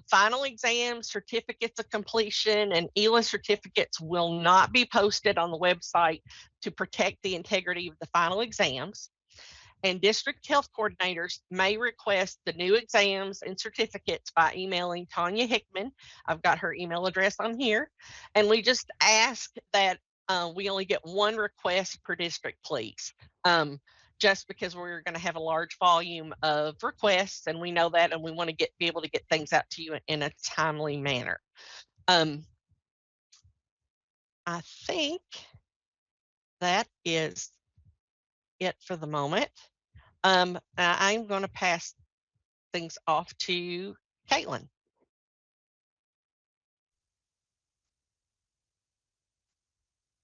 Final exams, certificates of completion, and ELA certificates will not be posted on the website to protect the integrity of the final exams. And district health coordinators may request the new exams and certificates by emailing Tanya Hickman. I've got her email address on here. And we just ask that we only get one request per district, please. Just because we're going to have a large volume of requests, and we know that, and we want to be able to get things out to you in a timely manner. I think that is it for the moment. I'm going to pass things off to Caitlin.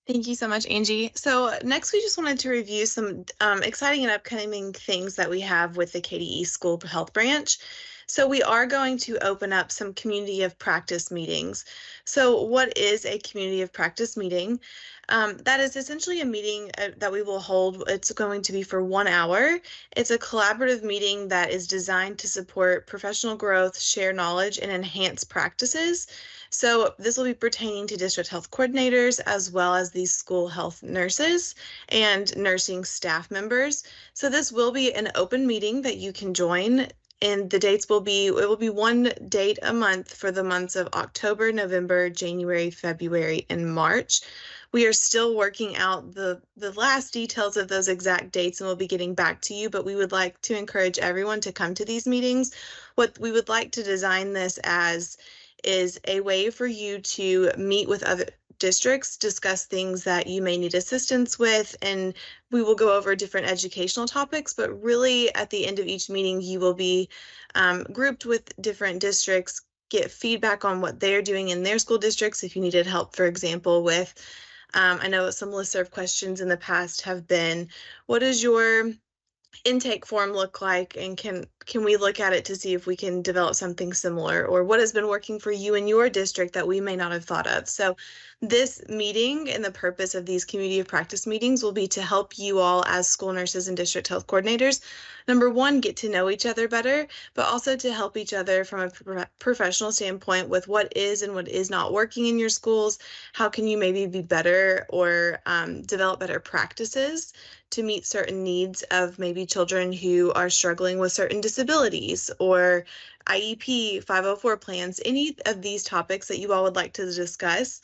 Thank you so much, Angie. So next, we just wanted to review some exciting and upcoming things that we have with the KDE School Health Branch. So we are going to open up some community of practice meetings. So what is a community of practice meeting? That is essentially a meeting that we will hold. It's going to be for 1 hour. It's a collaborative meeting that is designed to support professional growth, share knowledge, and enhance practices. So this will be pertaining to district health coordinators as well as the school health nurses and nursing staff members. So this will be an open meeting that you can join, and the dates will be, it will be one date a month for the months of October, November, January, February, and March. We are still working out the last details of those exact dates, and we'll be getting back to you, but we would like to encourage everyone to come to these meetings. What we would like to design this as is a way for you to meet with other districts, discuss things that you may need assistance with, and we will go over different educational topics, but really at the end of each meeting, you will be grouped with different districts, get feedback on what they're doing in their school districts. If you needed help, for example, with, I know some listserv questions in the past have been, what is your intake form look like, and can we look at it to see if we can develop something similar, or what has been working for you in your district that we may not have thought of. So this meeting and the purpose of these community of practice meetings will be to help you all as school nurses and district health coordinators, number one, get to know each other better, but also to help each other from a professional standpoint with what is and what is not working in your schools. How can you maybe be better or develop better practices to meet certain needs of maybe children who are struggling with certain disabilities or IEP 504 plans, any of these topics that you all would like to discuss.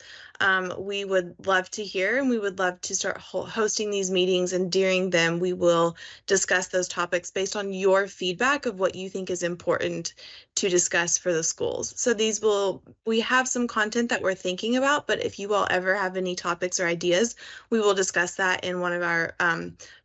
We would love to hear, and we would love to start hosting these meetings, and during them we will discuss those topics based on your feedback of what you think is important to discuss for the schools. So we have some content that we're thinking about, but if you all ever have any topics or ideas, we will discuss that in one of our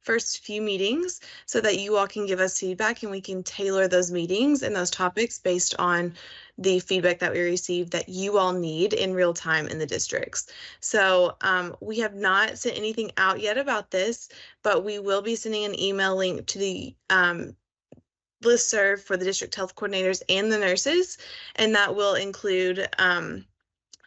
first few meetings so that you all can give us feedback, and we can tailor those meetings and those topics based on the feedback that we receive that you all need in real time in the districts. So we have not sent anything out yet about this, but we will be sending an email link to the listserv for the district health coordinators and the nurses, and that will include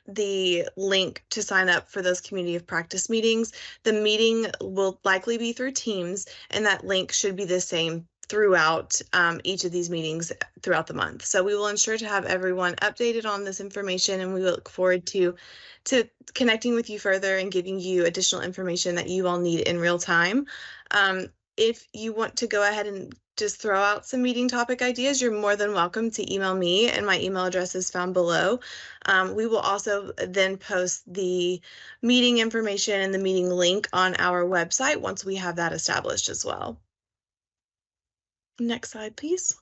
the link to sign up for those community of practice meetings. The meeting will likely be through Teams, and that link should be the same throughout each of these meetings throughout the month. So we will ensure to have everyone updated on this information, and we look forward to connecting with you further and giving you additional information that you all need in real time. If you want to go ahead and just throw out some meeting topic ideas, you're more than welcome to email me, and my email address is found below. We will also then post the meeting information and the meeting link on our website once we have that established as well. Next slide, please.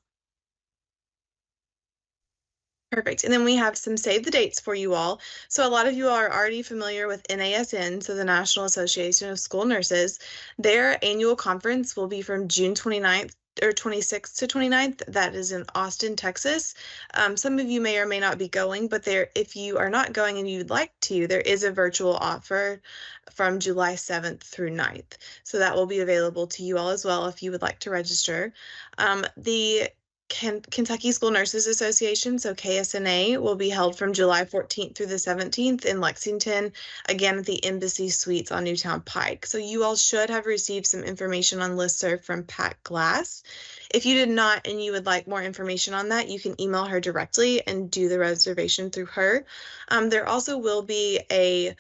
Perfect. And then we have some save the dates for you all. So a lot of you are already familiar with NASN, so the National Association of School Nurses. Their annual conference will be from June 29th or 26th to 29th. That is in Austin, Texas. Some of you may or may not be going, but if you are not going and you'd like to, there is a virtual offer from July 7th through 9th. So that will be available to you all as well if you would like to register. The Kentucky School Nurses Association, so KSNA, will be held from July 14th through the 17th in Lexington, again at the Embassy Suites on Newtown Pike. So you all should have received some information on listserv from Pat Glass. If you did not and you would like more information on that, you can email her directly and do the reservation through her. There also will be a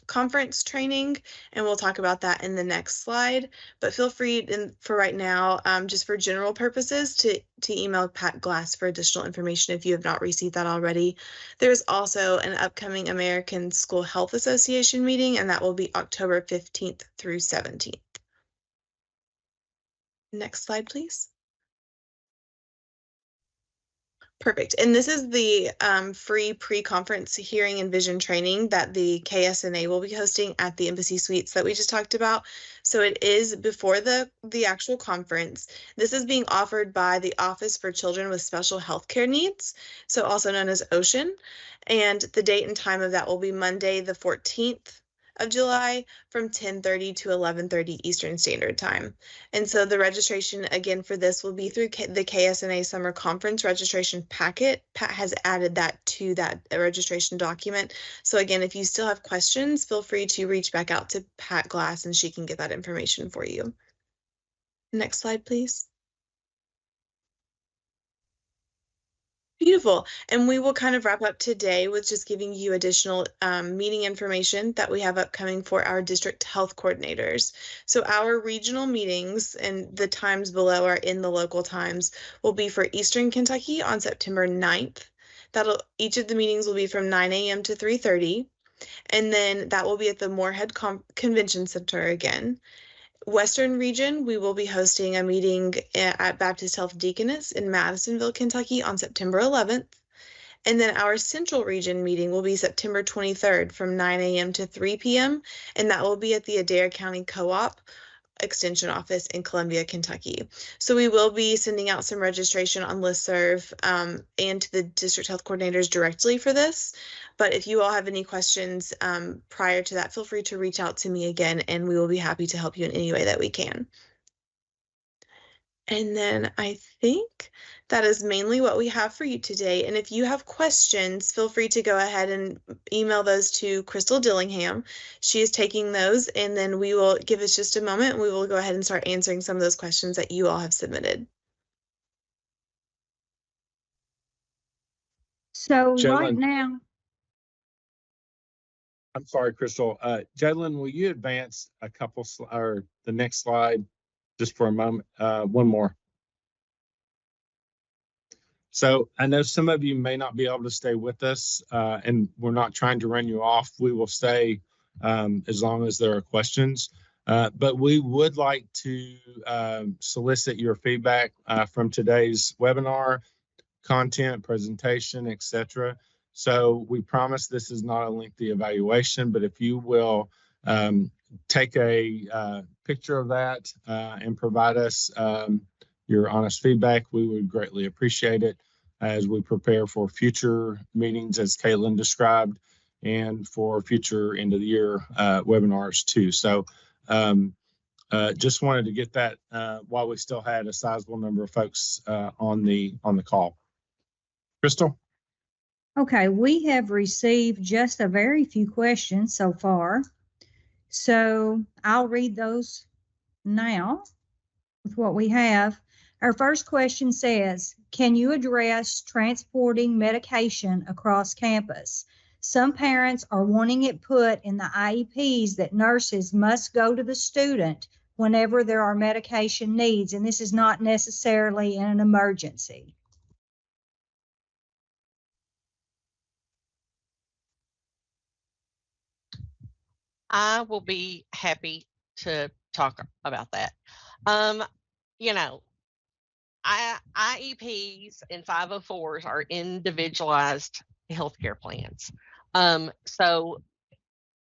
conference training, and we'll talk about that in the next slide, but feel free for right now, just for general purposes, to email Pat Glass for additional information if you have not received that already. There's also an upcoming American School Health Association meeting, and that will be October 15th through 17th. Next slide, please. Perfect. And this is the free pre-conference hearing and vision training that the KSNA will be hosting at the Embassy Suites that we just talked about. So it is before the actual conference. This is being offered by the Office for Children with Special Healthcare Needs, so also known as OCHN. And the date and time of that will be Monday, the 14th of July from 10:30 to 11:30 Eastern Standard Time. And so the registration again for this will be through the KSNA Summer Conference registration packet. Pat has added that to that registration document. So again, if you still have questions, feel free to reach back out to Pat Glass and she can get that information for you. Next slide, please. Beautiful. And we will kind of wrap up today with just giving you additional meeting information that we have upcoming for our district health coordinators. So our regional meetings, and the times below are in the local times, will be for Eastern Kentucky on September 9th. Each of the meetings will be from 9 a.m. to 3:30. And then that will be at the Moorhead Convention Center again. Western region, we will be hosting a meeting at Baptist Health Deaconess in Madisonville, Kentucky on September 11th. And then our central region meeting will be September 23rd from 9 a.m. to 3 p.m. And that will be at the Adair County Co-op extension office in Columbia, Kentucky. So we will be sending out some registration on listserv and to the district health coordinators directly for this. But if you all have any questions prior to that, feel free to reach out to me again, and we will be happy to help you in any way that we can. And then I think that is mainly what we have for you today. And if you have questions, feel free to go ahead and email those to Crystal Dillingham. She is taking those, and then we will give us just a moment and we will go ahead and start answering some of those questions that you all have submitted. So right Jalen. now, I'm sorry, Crystal. Jalen, will you advance a couple or the next slide just for a moment? One more. So I know some of you may not be able to stay with us, and we're not trying to run you off. We will stay as long as there are questions. But we would like to solicit your feedback from today's webinar, content, presentation, etc. So we promise this is not a lengthy evaluation, but if you will take a picture of that and provide us your honest feedback, we would greatly appreciate it as we prepare for future meetings, as Caitlin described, and for future end of the year webinars too. So just wanted to get that while we still had a sizable number of folks on the call. Crystal? okay, we have received just a very few questions so far. So I'll read those now with what we have. Our first question says, can you address transporting medication across campus? Some parents are wanting it put in the IEPs that nurses must go to the student whenever there are medication needs, and this is not necessarily in an emergency. I will be happy to talk about that. You know, IEPs and 504s are individualized healthcare plans. So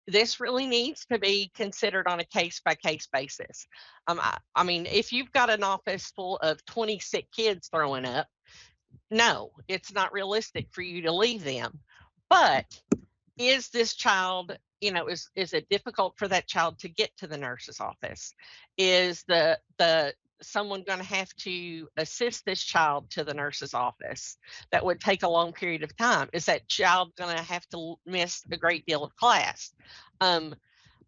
this really needs to be considered on a case-by-case basis. I mean, if you've got an office full of 20 sick kids throwing up, no, it's not realistic for you to leave them. But is this child, you know, is it difficult for that child to get to the nurse's office? Is the someone going to have to assist this child to the nurse's office? That would take a long period of time. Is that child going to have to miss a great deal of class?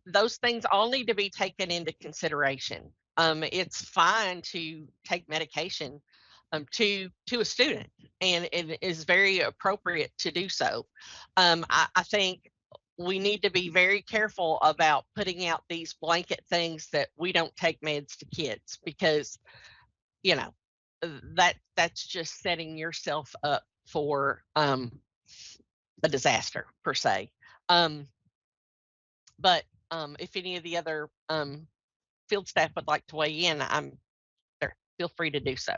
Those things all need to be taken into consideration. It's fine to take medication to a student, and it is very appropriate to do so. I think we need to be very careful about putting out these blanket things that we don't take meds to kids, because, you know, that's just setting yourself up for a disaster per se. But if any of the other field staff would like to weigh in, I'm there. Feel free to do so.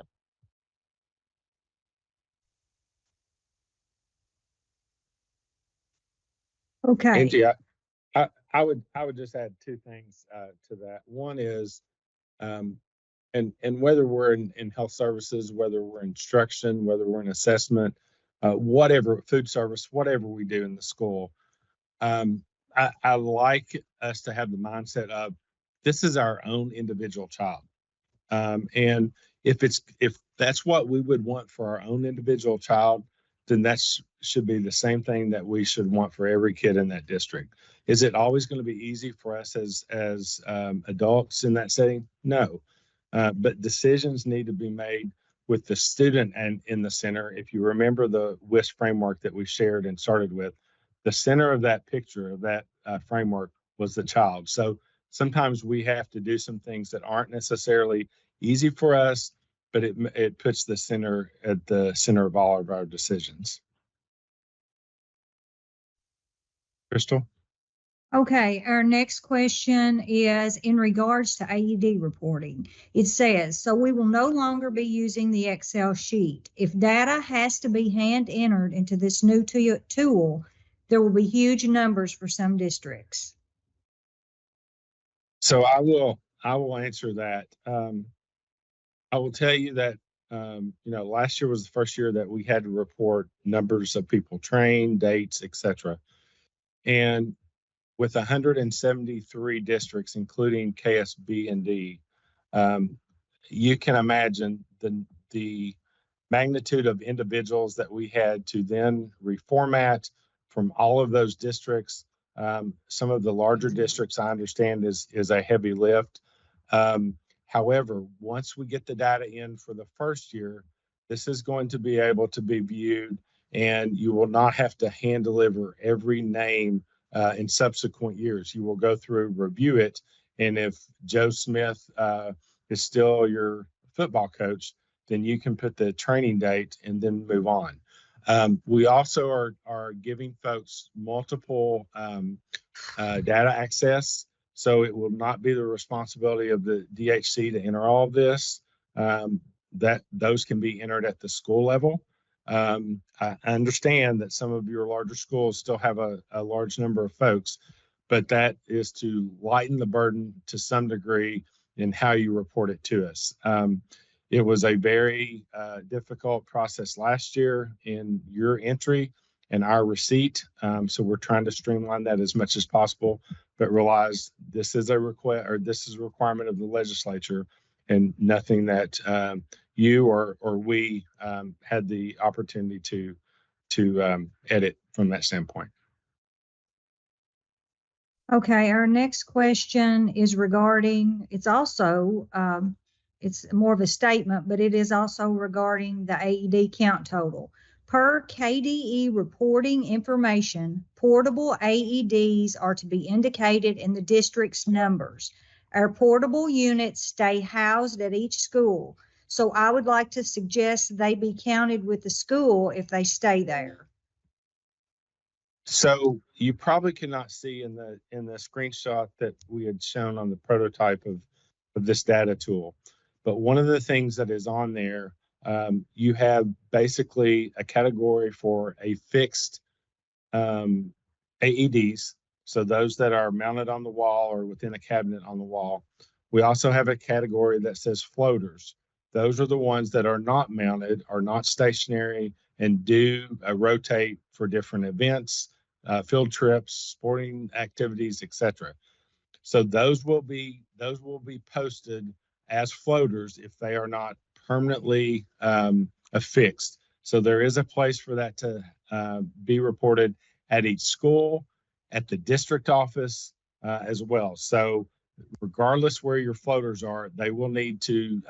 Okay. Angie, I would just add two things to that. One is, and whether we're in health services, whether we're in instruction, whether we're in assessment, whatever, food service, whatever we do in the school, I like us to have the mindset of this is our own individual child. And if that's what we would want for our own individual child, then that should be the same thing that we should want for every kid in that district. Is it always going to be easy for us as adults in that setting? No, but decisions need to be made with the student and in the center. If you remember the WISC framework that we shared and started with, the center of that picture, of that framework, was the child. So sometimes we have to do some things that aren't necessarily easy for us, but it puts the center at the center of all of our decisions. Crystal? Okay, our next question is in regards to AED reporting. It says, so we will no longer be using the Excel sheet. If data has to be hand entered into this new tool, there will be huge numbers for some districts. So I will I will answer that. I will tell you that, last year was the first year that we had to report numbers of people trained, dates, etc. And with 173 districts, including KSB and D, you can imagine the magnitude of individuals that we had to then reformat from all of those districts. Some of the larger districts, I understand, is a heavy lift. However, once we get the data in for the first year, this is going to be able to be viewed, and you will not have to hand deliver every name in subsequent years. You will go through, review it, and if Joe Smith is still your football coach, then you can put the training date and then move on. We also are giving folks multiple data access, so it will not be the responsibility of the DHC to enter all of this. That those can be entered at the school level. I understand that some of your larger schools still have a large number of folks, but that is to lighten the burden to some degree in how you report it to us. It was a very difficult process last year in your entry and our receipt. So we're trying to streamline that as much as possible, but realize this is a request, or this is a requirement of the legislature, and nothing that you or we had the opportunity to edit from that standpoint. Okay, our next question is regarding, it's also, it's more of a statement, but it is also regarding the AED count total. Per KDE reporting information, portable AEDs are to be indicated in the district's numbers. Our portable units stay housed at each school, so I would like to suggest they be counted with the school if they stay there. So you probably cannot see in the screenshot that we had shown on the prototype of this data tool, but one of the things that is on there, you have basically a category for a fixed AEDs, so those that are mounted on the wall or within a cabinet on the wall. We also have a category that says floaters. Those are the ones that are not mounted, are not stationary, and do rotate for different events, field trips, sporting activities, etc. So those will be posted as floaters if they are not permanently affixed. So there is a place for that to be reported at each school, at the district office as well. So regardless where your floaters are, they will need to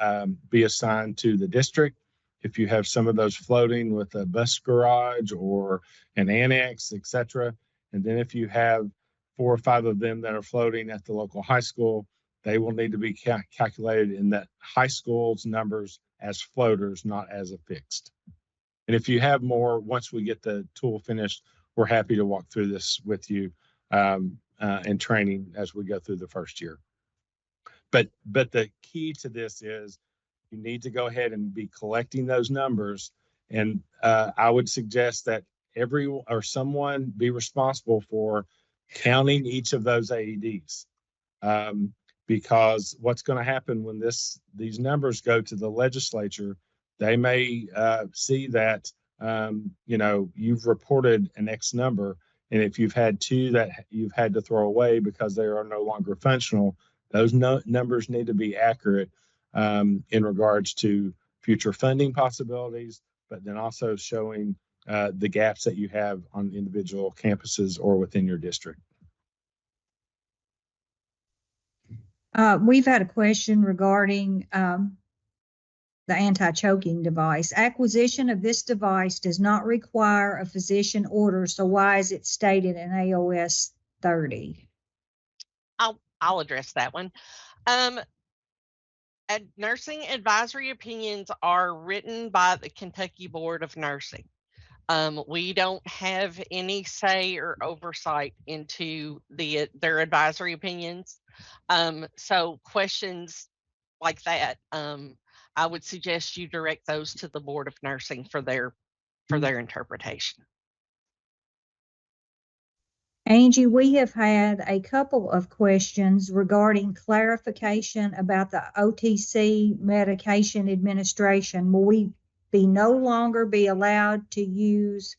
be assigned to the district. If you have some of those floating with a bus garage or an annex, etc. And then if you have 4 or 5 of them that are floating at the local high school, they will need to be calculated in that high school's numbers as floaters, not as affixed. And if you have more, once we get the tool finished, we're happy to walk through this with you and training as we go through the first year. But the key to this is you need to go ahead and be collecting those numbers. And I would suggest that someone be responsible for counting each of those AEDs. Because what's going to happen when these numbers go to the legislature, they may see that you've reported an X number, and if you've had 2 that you've had to throw away because they are no longer functional, those numbers need to be accurate in regards to future funding possibilities, but then also showing the gaps that you have on individual campuses or within your district. We've had a question regarding the anti-choking device. Acquisition of this device does not require a physician order, so why is it stated in AOS 30? I'll address that one. Nursing advisory opinions are written by the Kentucky Board of Nursing. We don't have any say or oversight into their advisory opinions. So questions like that, I would suggest you direct those to the Board of Nursing for their interpretation. Angie, we have had a couple of questions regarding clarification about the OTC medication administration. Will we no longer be allowed to use,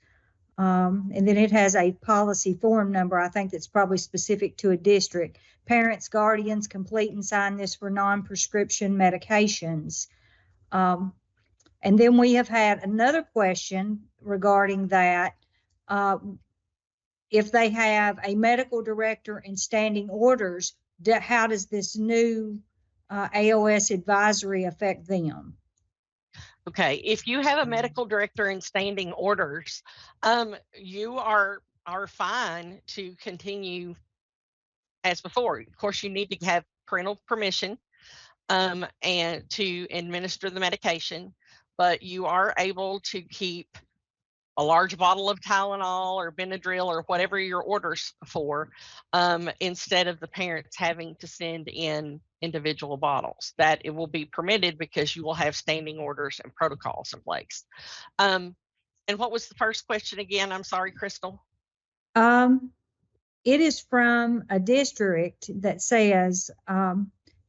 and then it has a policy form number, I think that's probably specific to a district. Parents, guardians, complete and sign this for non-prescription medications. And then we have had another question regarding that. If they have a medical director and standing orders, how does this new AOS advisory affect them? Okay, if you have a medical director and standing orders, you are fine to continue as before. Of course, you need to have parental permission and to administer the medication, but you are able to keep a large bottle of Tylenol or Benadryl or whatever your orders for, instead of the parents having to send in individual bottles. That it will be permitted because you will have standing orders and protocols in place. And what was the first question again? I'm sorry, Crystal. It is from a district that says,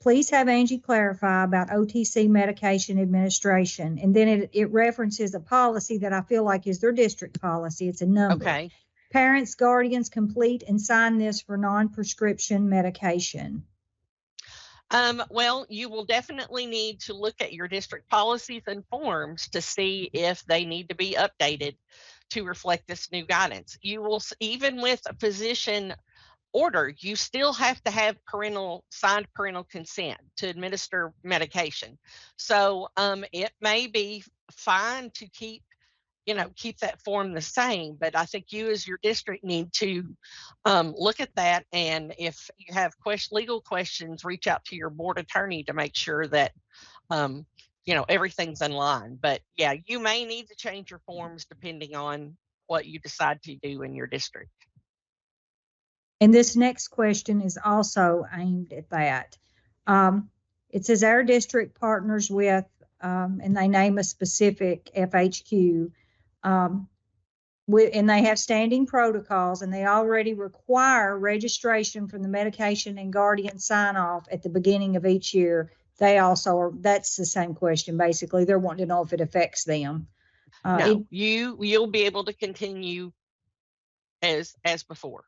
please have Angie clarify about OTC medication administration. And then it references a policy that I feel like is their district policy. It's a number. Okay. Parents, guardians, complete and sign this for non-prescription medication. Well, you will definitely need to look at your district policies and forms to see if they need to be updated to reflect this new guidance. You will, even with a physician order, you still have to have signed parental consent to administer medication. So it may be fine to keep that form the same, but I think you as your district need to look at that. And if you have legal questions, reach out to your board attorney to make sure that everything's in line. But yeah, you may need to change your forms depending on what you decide to do in your district. And this next question is also aimed at that. It says our district partners with, and they name a specific FHQ, and they have standing protocols, and they already require registration from the medication and guardian sign off at the beginning of each year. They also are, that's the same question. Basically, they're wanting to know if it affects them. No, you'll be able to continue as before.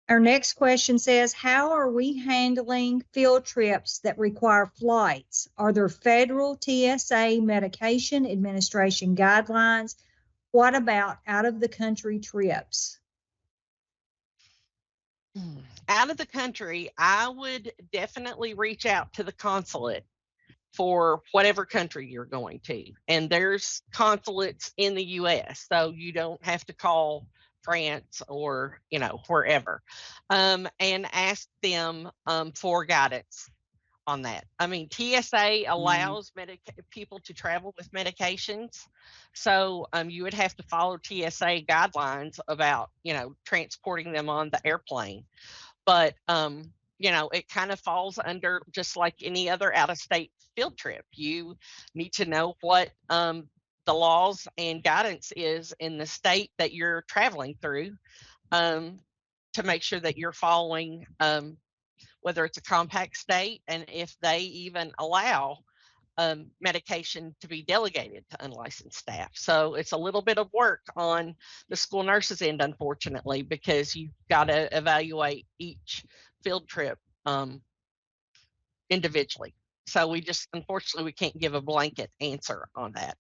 Our next question says, how are we handling field trips that require flights? Are there federal TSA medication administration guidelines? What about out of the country trips? Out of the country, I would definitely reach out to the consulate for whatever country you're going to. And there's consulates in the US, so you don't have to call France or wherever, and ask them for guidance on that. I mean, TSA allows people to travel with medications, so you would have to follow TSA guidelines about transporting them on the airplane. But it kind of falls under just like any other out-of-state field trip. You need to know what the laws and guidance is in the state that you're traveling through, to make sure that you're following, whether it's a compact state, and if they even allow medication to be delegated to unlicensed staff. So it's a little bit of work on the school nurses end, unfortunately, because you've got to evaluate each field trip individually. So unfortunately, we can't give a blanket answer on that.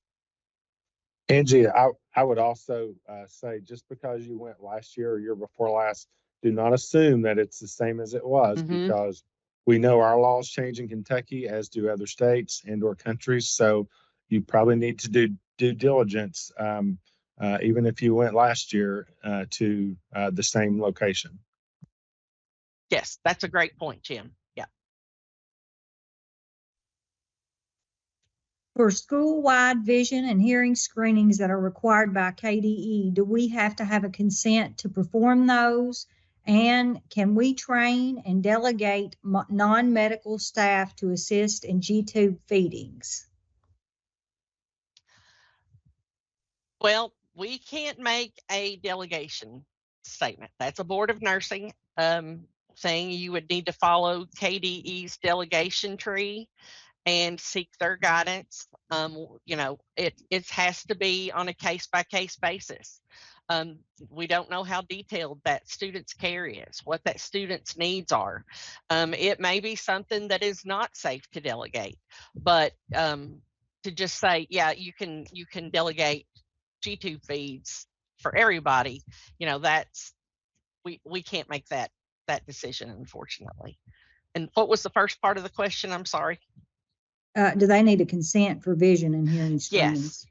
Angie, I would also say, just because you went last year or year before last, do not assume that it's the same as it was, because we know our laws change in Kentucky, as do other states and or countries. So you probably need to do due diligence, even if you went last year to the same location. Yes, that's a great point, Jim. Yeah. For school-wide vision and hearing screenings that are required by KDE, do we have to have a consent to perform those? And can we train and delegate non-medical staff to assist in G-tube feedings? Well, we can't make a delegation statement. That's a Board of Nursing thing. You would need to follow KDE's delegation tree and seek their guidance. You know, it has to be on a case by case basis. We don't know how detailed that student's care is, what that student's needs are. It may be something that is not safe to delegate, but to just say, yeah, you can delegate G-tube feeds for everybody, you know, that's we can't make that decision, unfortunately. And what was the first part of the question? I'm sorry. Do they need a consent for vision and hearing screenings?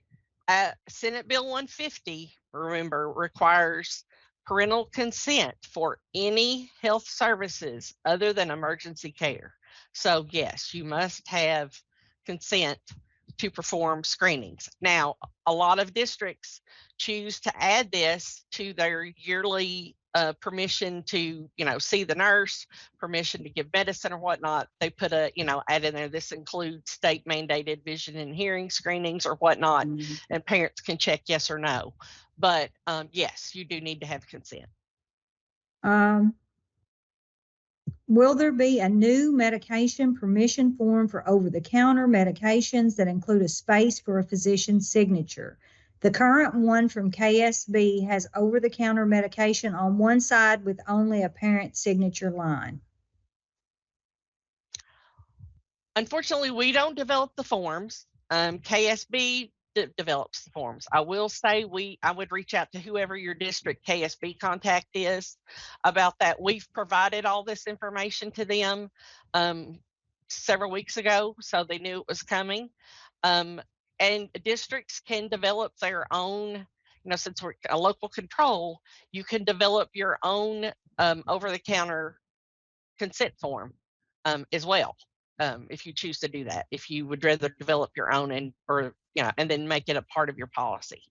Yes. Senate Bill 150, remember, requires parental consent for any health services other than emergency care. So yes, you must have consent to perform screenings. Now, a lot of districts choose to add this to their yearly permission to, you know, see the nurse, permission to give medicine or whatnot. They put a, you know, add in there, this includes state mandated vision and hearing screenings or whatnot, and parents can check yes or no. But yes, you do need to have consent. Will there be a new medication permission form for over-the-counter medications that include a space for a physician's signature? The current one from KSB has over-the-counter medication on one side with only a parent signature line. Unfortunately, we don't develop the forms. KSB develops the forms. I will say I would reach out to whoever your district KSB contact is about that. We've provided all this information to them several weeks ago, so they knew it was coming. And districts can develop their own, you know, since we're a local control, you can develop your own over-the-counter consent form as well. If you choose to do that, if you would rather develop your own and then make it a part of your policy.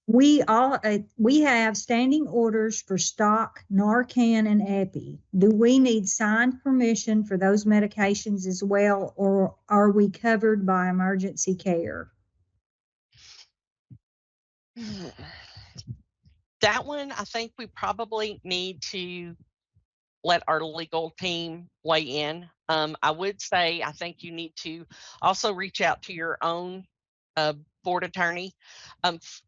We have standing orders for stock Narcan and Epi. Do we need signed permission for those medications as well, or are we covered by emergency care? That one, I think we probably need to let our legal team weigh in. I would say I think you need to also reach out to your own board attorney.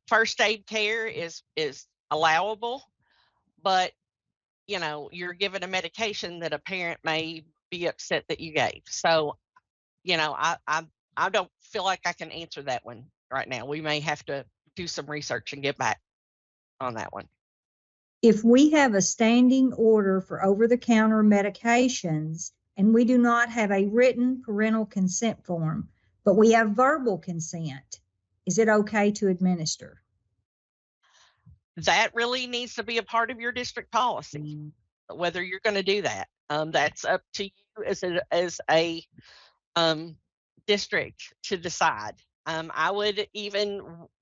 First aid care is allowable, but you know, you're given a medication that a parent may be upset that you gave. So, you know, I don't feel like I can answer that one right now. We may have to do some research and get back on that one. If we have a standing order for over-the-counter medications and we do not have a written parental consent form, but we have verbal consent, is it okay to administer? That really needs to be a part of your district policy, whether you're going to do that. That's up to you as a district to decide. I would even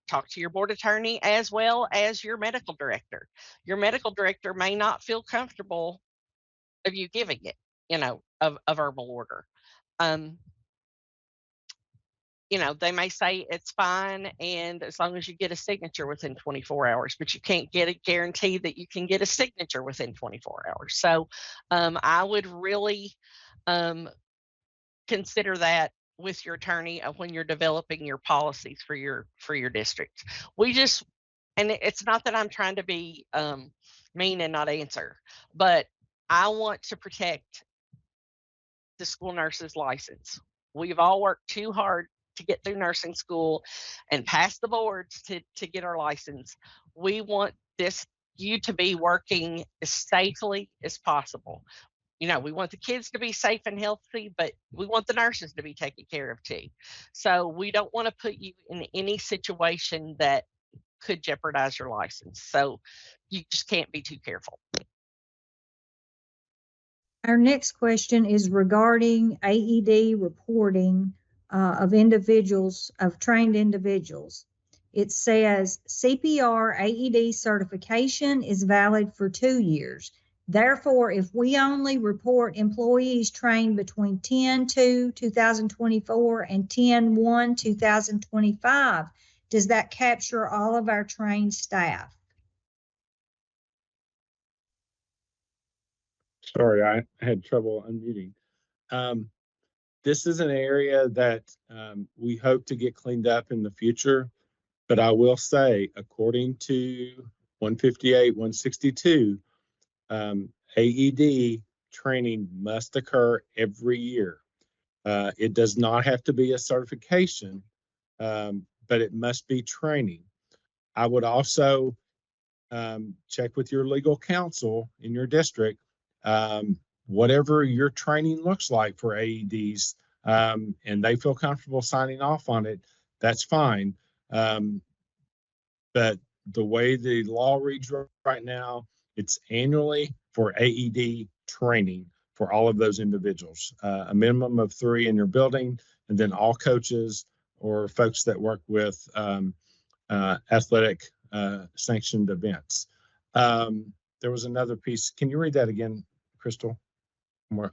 talk to your board attorney as well as your medical director. Your medical director may not feel comfortable of you giving it, you know, a verbal order. You know, they may say it's fine, and as long as you get a signature within 24 hours, but you can't get a guarantee that you can get a signature within 24 hours. So I would really consider that with your attorney when you're developing your policies for your district. And it's not that I'm trying to be mean and not answer, but I want to protect the school nurse's license. We've all worked too hard to get through nursing school and pass the boards to get our license. We want you to be working as safely as possible. You know, we want the kids to be safe and healthy, but we want the nurses to be taken care of too. So we don't want to put you in any situation that could jeopardize your license. So you just can't be too careful. Our next question is regarding AED reporting of trained individuals. It says CPR AED certification is valid for 2 years. Therefore, if we only report employees trained between 10/2/2024 and 10/1/2025, Does that capture all of our trained staff? Sorry, I had trouble unmuting. This is an area that we hope to get cleaned up in the future, but I will say, according to 158, 162, AED training must occur every year. It does not have to be a certification, but it must be training. I would also check with your legal counsel in your district, whatever your training looks like for AEDs, and they feel comfortable signing off on it, that's fine. But the way the law reads right now, it's annually for AED training for all of those individuals, a minimum of 3 in your building, and then all coaches or folks that work with athletic sanctioned events. There was another piece. Can you read that again, Crystal?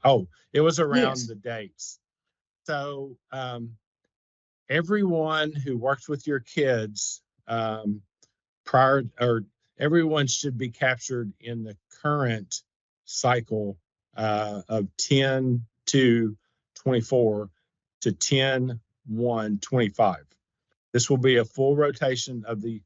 Oh, it was around Yes. the dates. So everyone who works with your kids everyone should be captured in the current cycle of 10/2/24 to 10/1/25. This will be a full rotation of the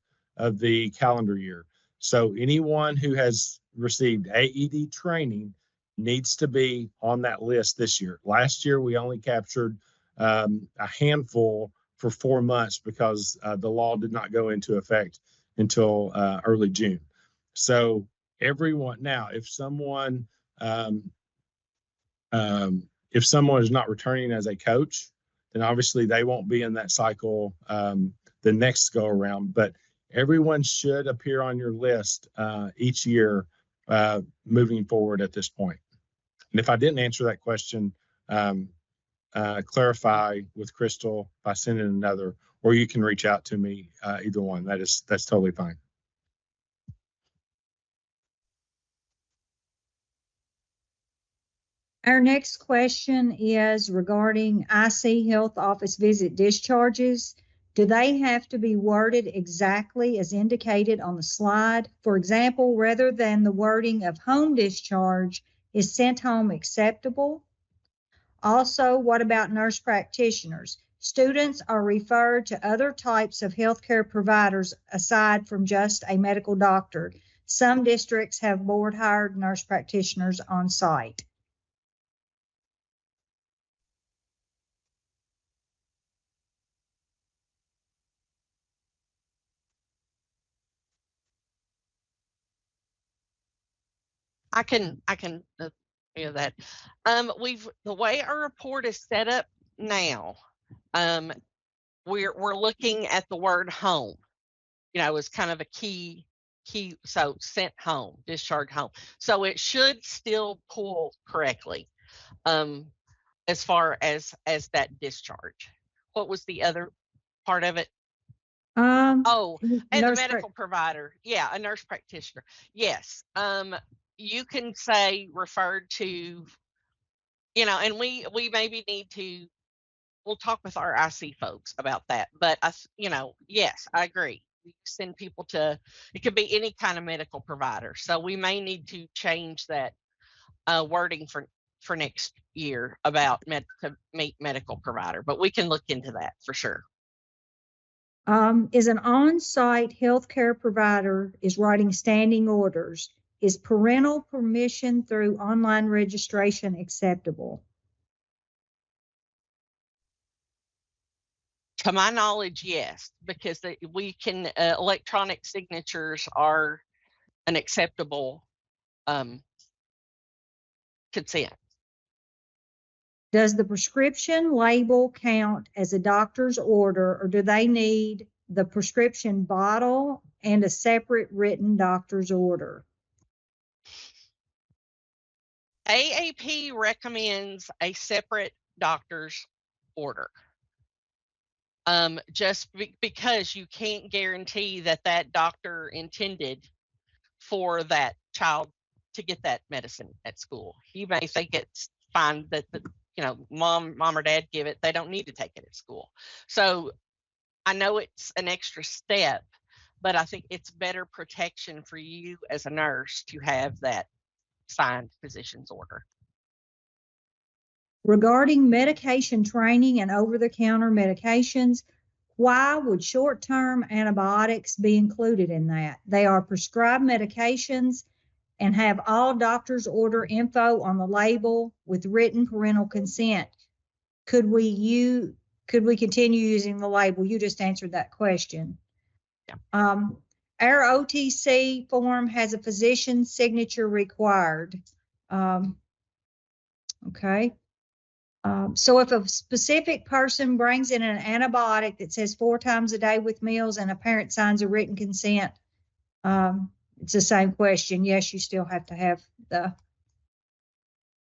calendar year. So anyone who has received AED training needs to be on that list this year. Last year, we only captured a handful for 4 months because the law did not go into effect until early June. So everyone now, if someone is not returning as a coach, then obviously they won't be in that cycle the next go around. But everyone should appear on your list each year moving forward at this point. And if I didn't answer that question, clarify with Crystal by sending another, or you can reach out to me, either one. That's totally fine. Our next question is regarding IC health office visit discharges. Do they have to be worded exactly as indicated on the slide? For example, rather than the wording of home discharge, is sent home acceptable? Also, what about nurse practitioners? Students are referred to other types of healthcare providers aside from just a medical doctor. Some districts have board-hired nurse practitioners on site. I can do that. The way our report is set up now, we're looking at the word home, as kind of a key, so sent home, discharged home. So it should still pull correctly, as far as that discharge. What was the other part of it? And the medical provider. Yeah, a nurse practitioner. Yes. You can say referred to, and we maybe need to, we'll talk with our IC folks about that. But yes, I agree. We send people to, it could be any kind of medical provider. So we may need to change that wording for next year about to meet medical provider, but we can look into that for sure. Is an on-site healthcare provider is writing standing orders. Is parental permission through online registration acceptable? To my knowledge, yes, because we can, electronic signatures are an acceptable consent. Does the prescription label count as a doctor's order, or do they need the prescription bottle and a separate written doctor's order? AAP recommends a separate doctor's order. Just because you can't guarantee that doctor intended for that child to get that medicine at school. You may think it's fine that mom or dad give it. They don't need to take it at school. So I know it's an extra step, but I think it's better protection for you as a nurse to have that signed physician's order. Regarding medication training and over-the-counter medications, why would short-term antibiotics be included in that? They are prescribed medications and have all doctor's order info on the label with written parental consent. Could we continue using the label? You just answered that question. Yeah. Our OTC form has a physician's signature required. Okay. So if a specific person brings in an antibiotic that says 4 times a day with meals and a parent signs a written consent, it's the same question. Yes, you still have to have the.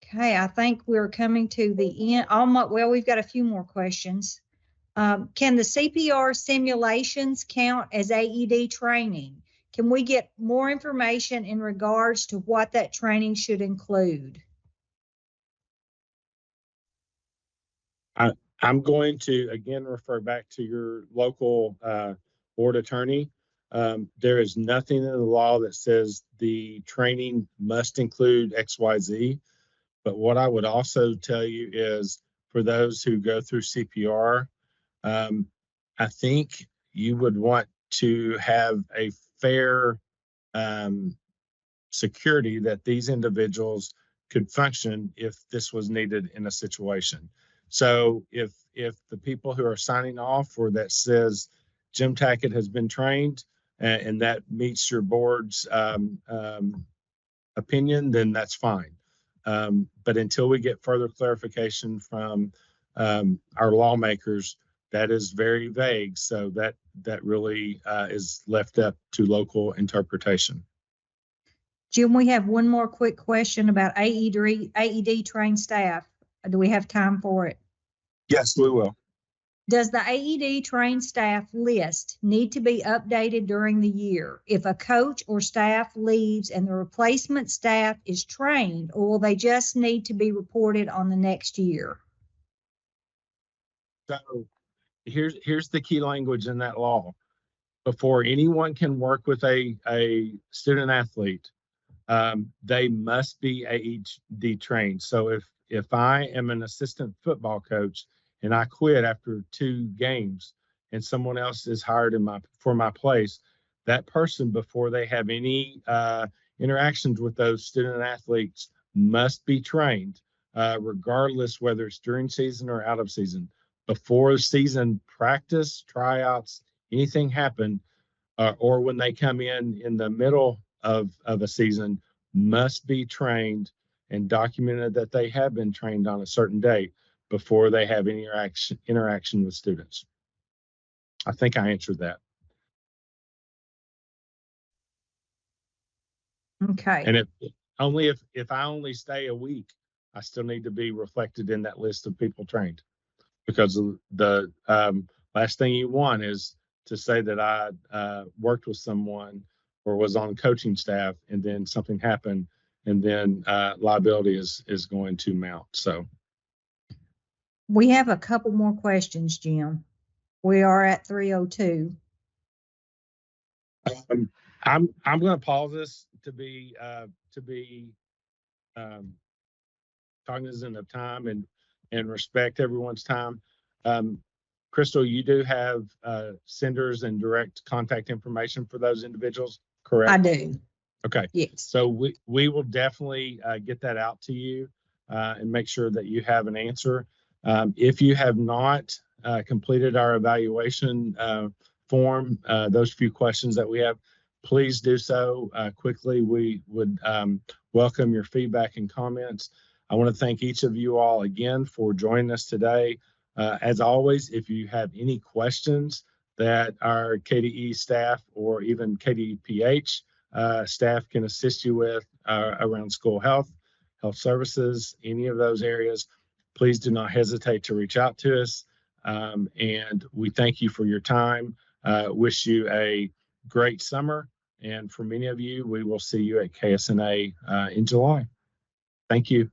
Okay, I think we're coming to the end. Well, we've got a few more questions. Can the CPR simulations count as AED training? Can we get more information in regards to what that training should include? I'm going to again refer back to your local board attorney. There is nothing in the law that says the training must include XYZ. But what I would also tell you is for those who go through CPR, I think you would want to have a fair security that these individuals could function if this was needed in a situation. So if the people who are signing off or that says Jim Tackett has been trained and that meets your board's opinion, then that's fine. But until we get further clarification from our lawmakers, that is very vague. So that really is left up to local interpretation. Jim, we have one more quick question about AED trained staff. Do we have time for it? Yes, we will. Does the AED trained staff list need to be updated during the year if a coach or staff leaves and the replacement staff is trained, or will they just need to be reported on the next year? So here's the key language in that law. Before anyone can work with a student athlete, they must be AED trained. So if I am an assistant football coach and I quit after 2 games and someone else is hired for my place, that person, before they have any interactions with those student athletes, must be trained, regardless whether it's during season or out of season. Before season practice, tryouts, anything happen, or when they come in the middle of a season, must be trained and documented that they have been trained on a certain date before they have any interaction with students. I think I answered that. Okay. And if I only stay a week, I still need to be reflected in that list of people trained, because the last thing you want is to say that I worked with someone or was on coaching staff and then something happened and then liability is going to mount. So we have a couple more questions, Jim. We are at 3:02. I'm going to pause this to be cognizant of time and respect everyone's time. Crystal, you do have senders and direct contact information for those individuals, correct? I do. Okay. Yes. So we will definitely get that out to you and make sure that you have an answer. If you have not completed our evaluation form, those few questions that we have, please do so quickly. We would welcome your feedback and comments. I want to thank each of you all again for joining us today. As always, if you have any questions that our KDE staff or even KDPH staff can assist you with around school health services, any of those areas, please do not hesitate to reach out to us. And we thank you for your time. Wish you a great summer. And for many of you, we will see you at KSNA in July. Thank you.